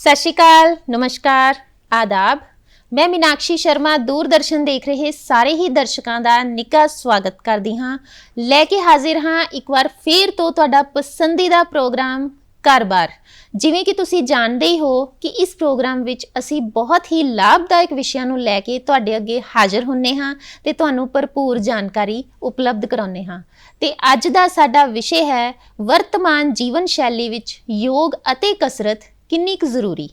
सत श्री अकाल, नमस्कार, आदाब। मैं मीनाक्षी शर्मा दूरदर्शन देख रहे ਸਾਰੇ ਹੀ ਦਰਸ਼ਕਾਂ ਦਾ ਨਿੱਘਾ ਸਵਾਗਤ ਕਰਦੀ ਹਾਂ। ਲੈ ਕੇ ਹਾਜ਼ਰ ਹਾਂ ਇੱਕ ਵਾਰ ਫੇਰ ਤੋਂ ਤੁਹਾਡਾ ਪਸੰਦੀਦਾ ਪ੍ਰੋਗਰਾਮ ਘਰ-ਬਾਰ। ਜਿਵੇਂ ਕਿ ਤੁਸੀਂ ਜਾਣਦੇ ਹੀ ਹੋ ਕਿ ਇਸ ਪ੍ਰੋਗਰਾਮ ਵਿੱਚ ਅਸੀਂ ਬਹੁਤ ਹੀ ਲਾਭਦਾਇਕ ਵਿਸ਼ਿਆਂ ਨੂੰ ਲੈ ਕੇ ਤੁਹਾਡੇ ਅੱਗੇ ਹਾਜ਼ਰ ਹੁੰਨੇ ਹਾਂ ਤੇ ਤੁਹਾਨੂੰ ਭਰਪੂਰ ਜਾਣਕਾਰੀ ਉਪਲਬਧ ਕਰਾਉਂਦੇ ਹਾਂ। ਤੇ ਅੱਜ ਦਾ ਸਾਡਾ ਵਿਸ਼ੇ ਹੈ ਵਰਤਮਾਨ ਜੀਵਨ ਸ਼ੈਲੀ ਵਿੱਚ ਯੋਗ ਅਤੇ ਕਸਰਤ ਕਿੰਨੀ ਕੁ ਜ਼ਰੂਰੀ।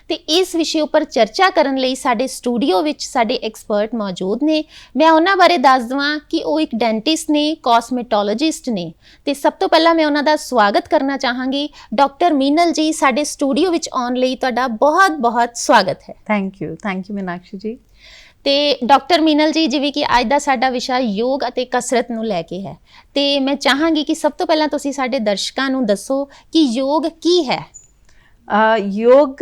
ਤੇ ਇਸ ਵਿਸ਼ੇ ਉੱਪਰ ਚਰਚਾ ਕਰਨ ਲਈ ਸਾਡੇ ਸਟੂਡੀਓ ਵਿੱਚ ਸਾਡੇ ਐਕਸਪਰਟ ਮੌਜੂਦ ਨੇ। ਮੈਂ ਉਹਨਾਂ ਬਾਰੇ ਦੱਸ ਦਵਾਂ ਕਿ ਉਹ ਇੱਕ ਡੈਂਟਿਸਟ ਨੇ, ਕਾਸਮੈਟੋਲੋਜਿਸਟ ਨੇ। ਤੇ ਸਭ ਤੋਂ ਪਹਿਲਾਂ ਮੈਂ ਉਹਨਾਂ ਦਾ ਸਵਾਗਤ ਕਰਨਾ ਚਾਹਾਂਗੀ। ਡਾਕਟਰ ਮੀਨਲ ਜੀ, ਸਾਡੇ ਸਟੂਡੀਓ ਵਿੱਚ ਆਉਣ ਲਈ ਤੁਹਾਡਾ ਬਹੁਤ-ਬਹੁਤ ਸਵਾਗਤ ਹੈ। ਥੈਂਕ ਯੂ ਮੀਨਾਕਸ਼ੀ ਜੀ। ਤੇ ਡਾਕਟਰ ਮੀਨਲ ਜੀ, ਜਿਵੇਂ ਕਿ ਅੱਜ ਦਾ ਸਾਡਾ ਵਿਸ਼ਾ ਯੋਗ ਅਤੇ ਕਸਰਤ ਨੂੰ ਲੈ ਕੇ ਹੈ, ਤੇ ਮੈਂ ਚਾਹਾਂਗੀ ਕਿ ਸਭ ਤੋਂ ਪਹਿਲਾਂ ਤੁਸੀਂ ਸਾਡੇ ਦਰਸ਼ਕਾਂ ਨੂੰ ਦੱਸੋ ਕਿ ਯੋਗ ਕੀ ਹੈ। ਯੋਗ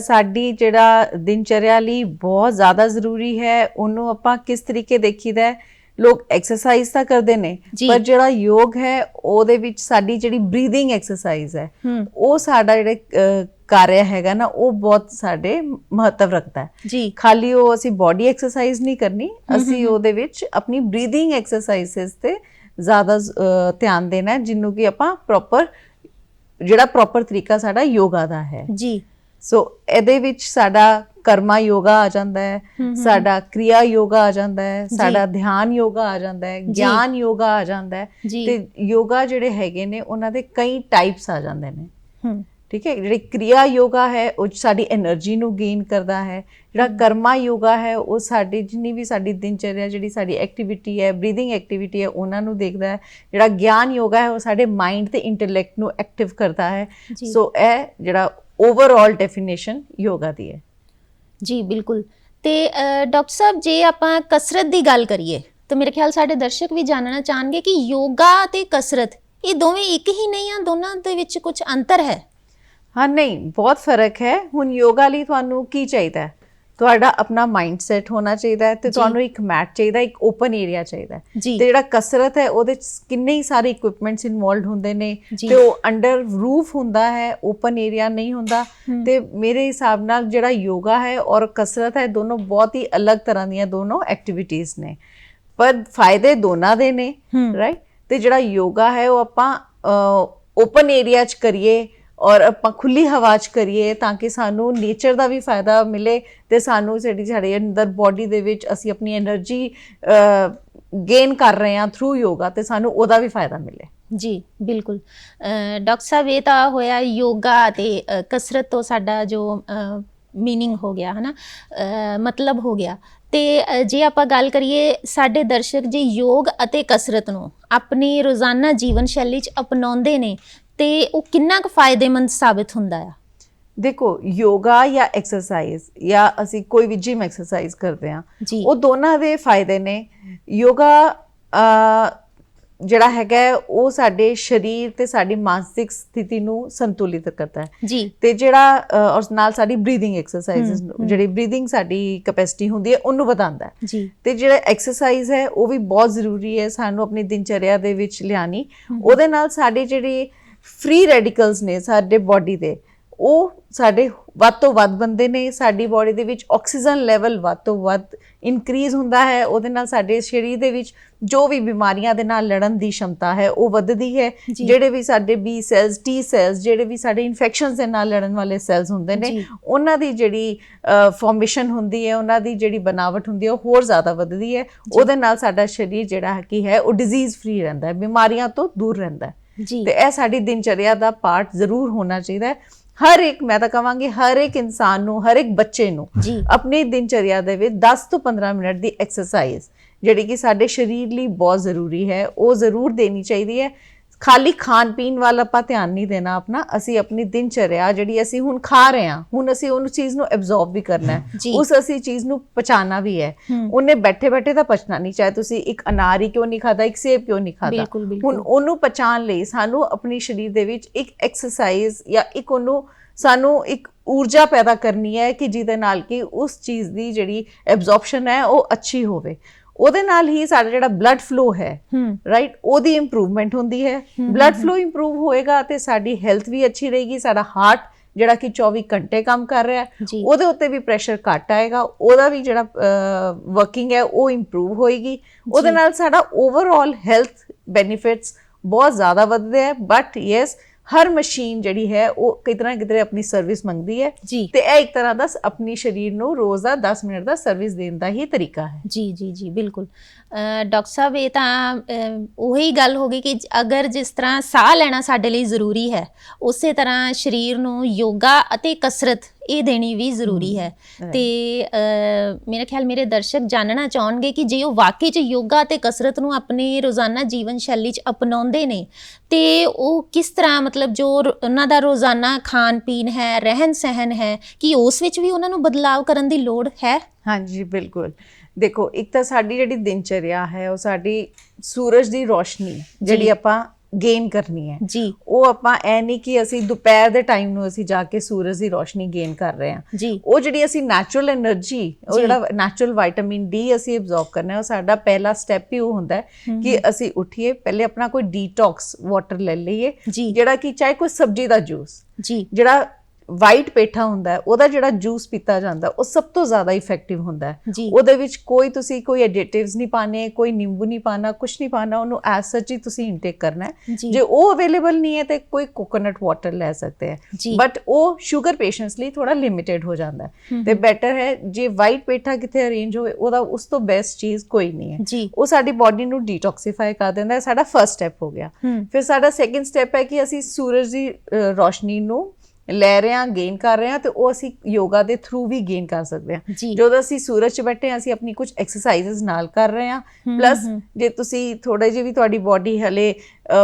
ਸਾਡੀ ਜਿਹੜਾ ਦਿਨਚਰਿਆ ਲਈ ਬਹੁਤ ਜ਼ਿਆਦਾ ਜ਼ਰੂਰੀ ਹੈ। ਉਹਨੂੰ ਆਪਾਂ ਕਿਸ ਤਰੀਕੇ ਦੇਖੀਦਾ, ਲੋਕ ਐਕਸਰਸਾਈਜ਼ ਤਾਂ ਕਰਦੇ ਨੇ, ਪਰ ਜਿਹੜਾ ਯੋਗ ਹੈ ਉਹਦੇ ਵਿੱਚ ਸਾਡੀ ਜਿਹੜੀ ਬਰੀਥਿੰਗ ਐਕਸਰਸਾਈਜ਼ ਹੈ ਉਹ ਸਾਡਾ ਜਿਹੜਾ ਕਾਰਿਆ ਹੈਗਾ ਨਾ, ਉਹ ਬਹੁਤ ਸਾਡੇ ਮਹੱਤਵ ਰੱਖਦਾ ਹੈ ਜੀ। ਖਾਲੀ ਉਹ ਅਸੀਂ ਬੋਡੀ ਐਕਸਰਸਾਈਜ਼ ਨਹੀਂ ਕਰਨੀ, ਅਸੀਂ ਉਹਦੇ ਵਿੱਚ ਆਪਣੀ ਬਰੀਥਿੰਗ ਐਕਸਰਸਾਈਜ਼ਸ ਤੇ ਜ਼ਿਆਦਾ ਧਿਆਨ ਦੇਣਾ, ਜਿਹਨੂੰ ਕਿ ਆਪਾਂ ਜਿਹੜਾ ਪ੍ਰੋਪਰ ਤਰੀਕਾ ਸਾਡਾ ਯੋਗਾ ਦਾ ਹੈ ਜੀ। ਸੋ ਇਹਦੇ ਵਿੱਚ ਸਾਡਾ ਕਰਮਾ ਯੋਗਾ ਆ ਜਾਂਦਾ ਹੈ, ਸਾਡਾ ਕਿਰਿਆ ਯੋਗਾ ਆ ਜਾਂਦਾ ਹੈ, ਸਾਡਾ ਧਿਆਨ ਯੋਗਾ ਆ ਜਾਂਦਾ ਹੈ, ਗਿਆਨ ਯੋਗਾ ਆ ਜਾਂਦਾ ਹੈ। ਤੇ ਯੋਗਾ ਜਿਹੜੇ ਹੈਗੇ ਨੇ ਉਹਨਾਂ ਦੇ ਕਈ ਟਾਈਪਸ ਆ ਜਾਂਦੇ ਨੇ, ਠੀਕ ਹੈ। ਜਿਹੜੀ ਕਿਰਿਆ ਯੋਗਾ ਹੈ ਉਹ ਸਾਡੀ એનર્ਜੀ ਨੂੰ ਗੇਨ ਕਰਦਾ ਹੈ। ਜਿਹੜਾ ਕਰਮਾ ਯੋਗਾ ਹੈ ਉਹ ਸਾਡੀ ਜਿੰਨੀ ਵੀ ਸਾਡੀ ਦਿਨਚਰਿਆ, ਜਿਹੜੀ ਸਾਡੀ ਐਕਟੀਵਿਟੀ ਹੈ, ਬਰੀਥਿੰਗ ਐਕਟੀਵਿਟੀ ਹੈ, ਉਹਨਾਂ ਨੂੰ ਦੇਖਦਾ ਹੈ। ਜਿਹੜਾ ਗਿਆਨ ਯੋਗਾ ਹੈ ਉਹ ਸਾਡੇ ਮਾਈਂਡ ਤੇ ਇੰਟੈਲੈਕਟ ਨੂੰ ਐਕਟਿਵ ਕਰਦਾ ਹੈ। ਸੋ ਇਹ ਜਿਹੜਾ ਓਵਰਆਲ ਡੈਫੀਨੇਸ਼ਨ ਯੋਗਾ ਦੀ ਹੈ ਜੀ। ਬਿਲਕੁਲ। ਤੇ ਡਾਕਟਰ ਸਾਹਿਬ, ਜੇ ਆਪਾਂ ਕਸਰਤ ਦੀ ਗੱਲ ਕਰੀਏ ਤਾਂ ਮੇਰੇ ਖਿਆਲ ਸਾਡੇ ਦਰਸ਼ਕ ਵੀ ਜਾਣਨਾ ਚਾਹਣਗੇ ਕਿ ਯੋਗਾ ਤੇ ਕਸਰਤ ਇਹ ਦੋਵੇਂ ਇੱਕ ਹੀ ਨਹੀਂ ਆ, ਦੋਨਾਂ ਦੇ ਵਿੱਚ ਕੁਝ ਅੰਤਰ ਹੈ। ਹਾਂ, ਨਹੀਂ, ਬਹੁਤ ਫਰਕ ਹੈ। ਹੁਣ ਯੋਗਾ ਲਈ ਤੁਹਾਨੂੰ ਕੀ ਚਾਹੀਦਾ ਹੈ? ਤੁਹਾਡਾ ਆਪਣਾ ਮਾਈਂਡ ਸੈਟ ਹੋਣਾ ਚਾਹੀਦਾ ਹੈ ਤੇ ਤੁਹਾਨੂੰ ਇੱਕ ਮੈਟ ਚਾਹੀਦਾ, ਇੱਕ ਓਪਨ ਏਰੀਆ ਚਾਹੀਦਾ ਹੈ। ਤੇ ਜਿਹੜਾ ਕਸਰਤ ਹੈ ਉਹਦੇ 'ਚ ਕਿੰਨੇ ਹੀ ਸਾਰੇ ਇਕਵਿਪਮੈਂਟਸ ਇਨਵੋਲਵਡ ਹੁੰਦੇ ਨੇ ਤੇ ਉਹ ਅੰਡਰ ਰੂਫ ਹੁੰਦਾ ਹੈ, ਓਪਨ ਏਰੀਆ ਨਹੀਂ ਹੁੰਦਾ। ਤੇ ਮੇਰੇ ਹਿਸਾਬ ਨਾਲ ਜਿਹੜਾ ਯੋਗਾ ਹੈ ਔਰ ਕਸਰਤ ਹੈ, ਦੋਨੋਂ ਬਹੁਤ ਹੀ ਅਲੱਗ ਤਰ੍ਹਾਂ ਦੀਆਂ ਦੋਨੋਂ ਐਕਟੀਵਿਟੀਜ਼ ਨੇ, ਪਰ ਫਾਇਦੇ ਦੋਨਾਂ ਦੇ ਨੇ, ਰਾਈਟ। ਤੇ ਜਿਹੜਾ ਯੋਗਾ ਹੈ ਉਹ ਆਪਾਂ ਓਪਨ ਏਰੀਆ 'ਚ ਕਰੀਏ ਔਰ ਆਪਾਂ ਖੁੱਲੀ ਹਵਾ 'ਚ ਕਰੀਏ ਤਾਂ ਕਿ ਸਾਨੂੰ ਨੇਚਰ ਦਾ ਵੀ ਫਾਇਦਾ ਮਿਲੇ ਤੇ ਸਾਨੂੰ ਸਾਡੇ ਅੰਦਰ ਬੋਡੀ ਦੇ ਵਿੱਚ ਅਸੀਂ ਆਪਣੀ એનર્ਜੀ ਗੇਨ ਕਰ ਰਹੇ ਹਾਂ ਥਰੂ ਯੋਗਾ, ਤੇ ਸਾਨੂੰ ਉਹਦਾ ਵੀ ਫਾਇਦਾ ਮਿਲੇ ਜੀ। ਬਿਲਕੁਲ ਡਾਕਟਰ ਸਾਹਿਬ, ਇਹ ਤਾਂ ਹੋਇਆ ਯੋਗਾ ਤੇ ਕਸਰਤ ਤੋਂ ਸਾਡਾ ਜੋ ਮੀਨਿੰਗ ਹੋ ਗਿਆ ਹੈ ਨਾ, ਮਤਲਬ ਹੋ ਗਿਆ। ਤੇ ਜੇ ਆਪਾਂ ਗੱਲ ਕਰੀਏ, ਸਾਡੇ ਦਰਸ਼ਕ ਜੇ ਯੋਗ ਅਤੇ ਕਸਰਤ ਨੂੰ ਆਪਣੀ ਰੋਜ਼ਾਨਾ ਜੀਵਨ ਸ਼ੈਲੀ 'ਚ ਅਪਣਾਉਂਦੇ ਨੇ ਤੇ ਉਹ ਕਿੰਨਾ ਕੁ ਫਾਇਦੇਮੰਦ ਸਾਬਿਤ ਹੁੰਦਾ ਆ? ਦੇਖੋ, ਯੋਗਾ ਜਾਂ ਐਕਸਰਸਾਈਜ਼ ਜਾਂ ਅਸੀਂ ਕੋਈ ਵੀ ਜਿਮ ਐਕਸਰਸਾਈਜ਼ ਕਰਦੇ ਹਾਂ, ਉਹ ਦੋਨਾਂ ਦੇ ਫਾਇਦੇ ਨੇ। ਯੋਗਾ ਜਿਹੜਾ ਹੈਗਾ ਉਹ ਸਾਡੇ ਸਰੀਰ ਤੇ ਸਾਡੀ ਮਾਨਸਿਕ ਸਥਿਤੀ ਨੂੰ ਸੰਤੁਲਿਤ ਕਰਦਾ ਹੈ ਜੀ। ਤੇ ਜਿਹੜਾ ਔਰ ਨਾਲ ਸਾਡੀ ਬਰੀਥਿੰਗ ਐਕਸਰਸਾਈਜ਼, ਜਿਹੜੀ ਬਰੀਥਿੰਗ ਸਾਡੀ ਕੈਪੈਸਿਟੀ ਹੁੰਦੀ ਹੈ ਉਹਨੂੰ ਵਧਾਉਂਦਾ ਹੈ ਜੀ। ਤੇ ਜਿਹੜਾ ਐਕਸਰਸਾਈਜ਼ ਹੈ ਉਹ ਵੀ ਬਹੁਤ ਜ਼ਰੂਰੀ ਹੈ ਸਾਨੂੰ ਆਪਣੀ ਦਿਨਚਰਿਆ ਦੇ ਵਿੱਚ ਲਿਆਣੀ। ਉਹਦੇ ਨਾਲ ਸਾਡੇ ਜਿਹੜੇ ਫ੍ਰੀ ਰੈਡੀਕਲਸ ਨੇ ਸਾਡੇ ਬੋਡੀ ਦੇ, ਉਹ ਸਾਡੇ ਵੱਧ ਤੋਂ ਵੱਧ ਬਣਦੇ ਨੇ। ਸਾਡੀ ਬੋਡੀ ਦੇ ਵਿੱਚ ਆਕਸੀਜਨ ਲੈਵਲ ਵੱਧ ਤੋਂ ਵੱਧ ਇਨਕਰੀਜ਼ ਹੁੰਦਾ ਹੈ। ਉਹਦੇ ਨਾਲ ਸਾਡੇ ਸਰੀਰ ਦੇ ਵਿੱਚ ਜੋ ਵੀ ਬਿਮਾਰੀਆਂ ਦੇ ਨਾਲ ਲੜਨ ਦੀ ਸ਼ਮਤਾ ਹੈ ਉਹ ਵੱਧਦੀ ਹੈ। ਜਿਹੜੇ ਵੀ ਸਾਡੇ ਬੀ ਸੈਲਸ, ਟੀ ਸੈਲਸ, ਜਿਹੜੇ ਵੀ ਸਾਡੇ ਇਨਫੈਕਸ਼ਨਸ ਦੇ ਨਾਲ ਲੜਨ ਵਾਲੇ ਸੈਲਸ ਹੁੰਦੇ ਨੇ, ਉਹਨਾਂ ਦੀ ਜਿਹੜੀ ਫਾਰਮੇਸ਼ਨ ਹੁੰਦੀ ਹੈ, ਉਹਨਾਂ ਦੀ ਜਿਹੜੀ ਬਣਾਵਟ ਹੁੰਦੀ ਹੈ ਉਹ ਹੋਰ ਜ਼ਿਆਦਾ ਵੱਧਦੀ ਹੈ। ਉਹਦੇ ਨਾਲ ਸਾਡਾ ਸਰੀਰ ਜਿਹੜਾ ਕੀ ਹੈ ਉਹ ਡਿਜ਼ੀਜ਼ ਫ੍ਰੀ ਰਹਿੰਦਾ ਹੈ, ਬਿਮਾਰੀਆਂ ਤੋਂ ਦੂਰ ਰਹਿੰਦਾ ਹੈ। ਤੇ ਇਹ ਸਾਡੀ ਦਿਨਚਰਿਆ ਦਾ ਪਾਰਟ ਜ਼ਰੂਰ ਹੋਣਾ ਚਾਹੀਦਾ ਹੈ। ਹਰ ਇੱਕ, ਮੈਂ ਤਾਂ ਕਹਾਂਗੀ ਹਰ ਇੱਕ ਇਨਸਾਨ ਨੂੰ, ਹਰ ਇੱਕ ਬੱਚੇ ਨੂੰ ਆਪਣੀ ਦਿਨਚਰਿਆ ਦੇ ਵਿੱਚ 10 ਤੋਂ 15 ਮਿੰਟ ਦੀ ਐਕਸਰਸਾਈਜ਼, ਜਿਹੜੀ ਕਿ ਸਾਡੇ ਸਰੀਰ ਲਈ ਬਹੁਤ ਜ਼ਰੂਰੀ ਹੈ, ਉਹ ਜ਼ਰੂਰ ਦੇਣੀ ਚਾਹੀਦੀ ਹੈ। ਖਾਲੀ ਖਾਣ ਪੀਣ ਵੱਲ ਆਪਾਂ ਧਿਆਨ ਨਹੀਂ ਦੇਣਾ ਆਪਣਾ, ਅਸੀਂ ਆਪਣੀ ਦਿਨਚਰਿਆ ਜਿਹੜੀ ਅਸੀਂ ਹੁਣ ਖਾ ਰਹੇ ਹਾਂ, ਹੁਣ ਅਸੀਂ ਉਹਨੂੰ ਚੀਜ਼ ਨੂੰ ਐਬਜ਼ੌਰਬ ਵੀ ਕਰਨਾ ਹੈ, ਅਸੀਂ ਚੀਜ਼ ਨੂੰ ਪਚਾਣਾ ਵੀ ਹੈ। ਉਹਨੇ ਬੈਠੇ ਬੈਠੇ ਤਾਂ ਪਚਣਾ ਨਹੀਂ, ਚਾਹੇ ਤੁਸੀਂ ਇੱਕ ਅਨਾਰ ਹੀ ਕਿਉਂ ਨਹੀਂ ਖਾਦਾ, ਇੱਕ ਸੇਬ ਕਿਉਂ ਨਹੀਂ ਖਾਦਾ। ਹੁਣ ਉਹਨੂੰ ਪਚਾਉਣ ਲਈ ਸਾਨੂੰ ਆਪਣੀ ਸਰੀਰ ਦੇ ਵਿੱਚ ਇੱਕ ਐਕਸਰਸਾਈਜ਼ ਜਾਂ ਇੱਕ ਸਾਨੂੰ ਇੱਕ ਊਰਜਾ ਪੈਦਾ ਕਰਨੀ ਹੈ ਕਿ ਜਿਹਦੇ ਨਾਲ ਕਿ ਉਸ ਚੀਜ਼ ਦੀ ਜਿਹੜੀ ਐਬਜ਼ੌਰਪਸ਼ਨ ਹੈ ਉਹ ਅੱਛੀ ਹੋਵੇ। ਉਹਦੇ ਨਾਲ ਹੀ ਸਾਡਾ ਜਿਹੜਾ ਬਲੱਡ ਫਲੋ ਹੈ, ਰਾਈਟ, ਉਹਦੀ ਇੰਪਰੂਵਮੈਂਟ ਹੁੰਦੀ ਹੈ। ਬਲੱਡ ਫਲੋ ਇੰਪਰੂਵ ਹੋਏਗਾ ਤੇ ਸਾਡੀ ਹੈਲਥ ਵੀ ਅੱਛੀ ਰਹੇਗੀ, ਸਾਡਾ ਹਾਰਟ ਜਿਹੜਾ ਕਿ 24 ਘੰਟੇ ਕੰਮ ਕਰ ਰਿਹਾ ਜੀ। ਉਹਦੇ ਉੱਤੇ ਵੀ ਪ੍ਰੈਸ਼ਰ ਘੱਟ ਆਏਗਾ, ਉਹਦਾ ਵੀ ਜਿਹੜਾ ਵਰਕਿੰਗ ਹੈ ਉਹ ਇੰਪਰੂਵ ਹੋਏਗੀ। ਉਹਦੇ ਨਾਲ ਸਾਡਾ ਓਵਰਆਲ ਹੈਲਥ ਬੈਨੀਫਿਟਸ ਬਹੁਤ ਜ਼ਿਆਦਾ ਵੱਧਦੇ ਹੈ। ਬਟ ਯੈਸ, ਹਰ ਮਸ਼ੀਨ ਜਿਹੜੀ ਹੈ ਉਹ ਕਿਤੇ ਨਾ ਕਿਤੇ ਆਪਣੀ ਸਰਵਿਸ ਮੰਗਦੀ ਹੈ ਜੀ। ਤੇ ਇਹ ਇੱਕ ਤਰ੍ਹਾਂ ਦਾ ਆਪਣੀ ਸਰੀਰ ਨੂੰ ਰੋਜ਼ ਦਾ 10 ਮਿੰਟ ਦਾ ਸਰਵਿਸ ਦੇਣ ਦਾ ਹੀ ਤਰੀਕਾ ਹੈ। ਜੀ ਜੀ ਜੀ, ਬਿਲਕੁਲ। ਡਾਕਟਰ ਸਾਹਿਬ, ਇਹ ਤਾਂ ਉਹੀ ਗੱਲ ਹੋ ਗਈ ਕਿ ਅਗਰ ਜਿਸ ਤਰ੍ਹਾਂ ਸਾਹ ਲੈਣਾ ਸਾਡੇ ਲਈ ਜ਼ਰੂਰੀ ਹੈ, ਉਸੇ ਤਰ੍ਹਾਂ ਸਰੀਰ ਨੂੰ ਯੋਗਾ ਅਤੇ ਕਸਰਤ ਇਹ ਦੇਣੀ ਵੀ ਜ਼ਰੂਰੀ ਹੈ। ਤੇ ਮੇਰਾ ਖਿਆਲ ਮੇਰੇ ਦਰਸ਼ਕ ਜਾਣਨਾ ਚਾਹਣਗੇ ਕਿ ਜੇ ਉਹ ਵਾਕਈ 'ਚ ਯੋਗਾ ਅਤੇ ਕਸਰਤ ਨੂੰ ਆਪਣੇ ਰੋਜ਼ਾਨਾ ਜੀਵਨ ਸ਼ੈਲੀ 'ਚ ਅਪਣਾਉਂਦੇ ਨੇ ਤੇ ਉਹ ਕਿਸ ਤਰ੍ਹਾਂ, ਮਤਲਬ ਜੋ ਉਹਨਾਂ ਦਾ ਰੋਜ਼ਾਨਾ ਖਾਣ ਪੀਣ ਹੈ, ਰਹਿਣ ਸਹਿਣ ਹੈ, ਕਿ ਉਸ ਵਿੱਚ ਵੀ ਉਹਨਾਂ ਨੂੰ ਬਦਲਾਵ ਕਰਨ ਦੀ ਲੋੜ ਹੈ? ਹਾਂਜੀ, ਬਿਲਕੁਲ। ਦੇਖੋ, ਇੱਕ ਤਾਂ ਸਾਡੀ ਜਿਹੜੀ ਦਿਨਚਰਿਆ ਹੈ ਉਹ ਸਾਡੀ ਸੂਰਜ ਦੀ ਰੋਸ਼ਨੀ ਜਿਹੜੀ ਆਪਾਂ ਗੇਨ ਕਰਨੀ ਹੈ ਜੀ, ਉਹ ਆਪਾਂ ਐ ਨਹੀਂ ਕਿ ਅਸੀਂ ਦੁਪਹਿਰ ਦੇ ਟਾਈਮ ਨੂੰ ਅਸੀਂ ਜਾ ਕੇ ਸੂਰਜ ਦੀ ਰੋਸ਼ਨੀ ਗੇਨ ਕਰ ਰਹੇ ਹਾਂ ਜੀ। ਉਹ ਜਿਹੜੀ ਅਸੀਂ ਨੈਚੁਰਲ એનર્ਜੀ, ਉਹ ਜਿਹੜਾ ਨੈਚੁਰਲ ਵਿਟਾਮਿਨ ਡੀ ਅਸੀਂ ਐਬਜ਼ੌਰਬ ਕਰਨਾ, ਉਹ ਸਾਡਾ ਪਹਿਲਾ ਸਟੈਪ ਹੀ ਉਹ ਹੁੰਦਾ ਹੈ ਕਿ ਅਸੀਂ ਉੱਠੀਏ, ਪਹਿਲੇ ਆਪਣਾ ਕੋਈ ਡੀਟੌਕਸ ਵਾਟਰ ਲੈ ਲਈਏ, ਜਿਹੜਾ ਕਿ ਚਾਹੇ ਕੋਈ ਸਬਜ਼ੀ ਦਾ ਜੂਸ, ਜਿਹੜਾ ਵਾਈਟ ਪੇਠਾ ਹੁੰਦਾ ਹੈ ਉਹਦਾ ਜਿਹੜਾ ਜੂਸ ਪੀਤਾ ਜਾਂਦਾ ਉਹ ਸਭ ਤੋਂ ਜ਼ਿਆਦਾ ਇਫੈਕਟਿਵ ਹੁੰਦਾ ਹੈ। ਉਹਦੇ ਵਿੱਚ ਤੁਸੀਂ ਕੋਈ ਐਡਿਟਿਵਸ ਨਹੀਂ ਪਾਣੇ, ਕੋਈ ਨਿੰਬੂ ਨਹੀਂ ਪਾਣਾ, ਕੁਛ ਨਹੀਂ ਪਾਣਾ, ਉਹਨੂੰ ਐਸ ਸੱਚ ਹੀ ਤੁਸੀਂ ਇਨਟੇਕ ਕਰਨਾ ਹੈ। ਜੇ ਉਹ ਅਵੇਲੇਬਲ ਨਹੀਂ ਹੈ ਤੇ ਕੋਈ ਕੋਕੋਨਟ ਵਾਟਰ ਲੈ ਸਕਦੇ ਹੈ, ਬਟ ਉਹ ਸ਼ੂਗਰ ਪੇਸ਼ੈਂਟਸ ਲਈ ਥੋੜਾ ਲਿਮਿਟਿਡ ਹੋ ਜਾਂਦਾ ਹੈ। ਤੇ ਬੈਟਰ ਹੈ ਜੇ ਵਾਈਟ ਪੇਠਾ ਕਿਤੇ ਅਰੇਂਜ ਹੋਵੇ, ਉਹਦਾ ਉਸ ਤੋਂ ਬੈਸਟ ਚੀਜ਼ ਕੋਈ ਨਹੀਂ ਹੈ। ਉਹ ਸਾਡੀ ਬਾਡੀ ਨੂੰ ਡੀਟੌਕਸੀਫਾਈ ਕਰ ਦਿੰਦਾ ਹੈ। ਸਾਡਾ ਫਰਸਟ ਸਟੈਪ ਹੋ ਗਿਆ। ਫਿਰ ਸਾਡਾ ਸੈਕੰਡ ਸਟੈਪ ਹੈ ਕਿ ਅਸੀਂ ਸੂਰਜ ਦੀ ਰੋਸ਼ਨੀ ਨੂੰ ਲੈ ਰਹੇ ਹਾਂ, ਗੇਨ ਕਰ ਰਹੇ ਹਾਂ, ਤੇ ਉਹ ਅਸੀਂ ਯੋਗਾ ਦੇ ਥਰੂ ਵੀ ਗੇਨ ਕਰ ਸਕਦੇ ਹਾਂ। ਜਦੋਂ ਅਸੀਂ ਸੂਰਜ 'ਚ ਬੈਠੇ ਹਾਂ, ਅਸੀਂ ਆਪਣੀ ਕੁਝ ਐਕਸਰਸਾਈਜ਼ਸ ਨਾਲ ਕਰ ਰਹੇ ਹਾਂ। ਪਲੱਸ ਜੇ ਤੁਸੀਂ ਥੋੜੇ ਜਿਹੀ ਵੀ ਤੁਹਾਡੀ ਬਾਡੀ ਹਲੇ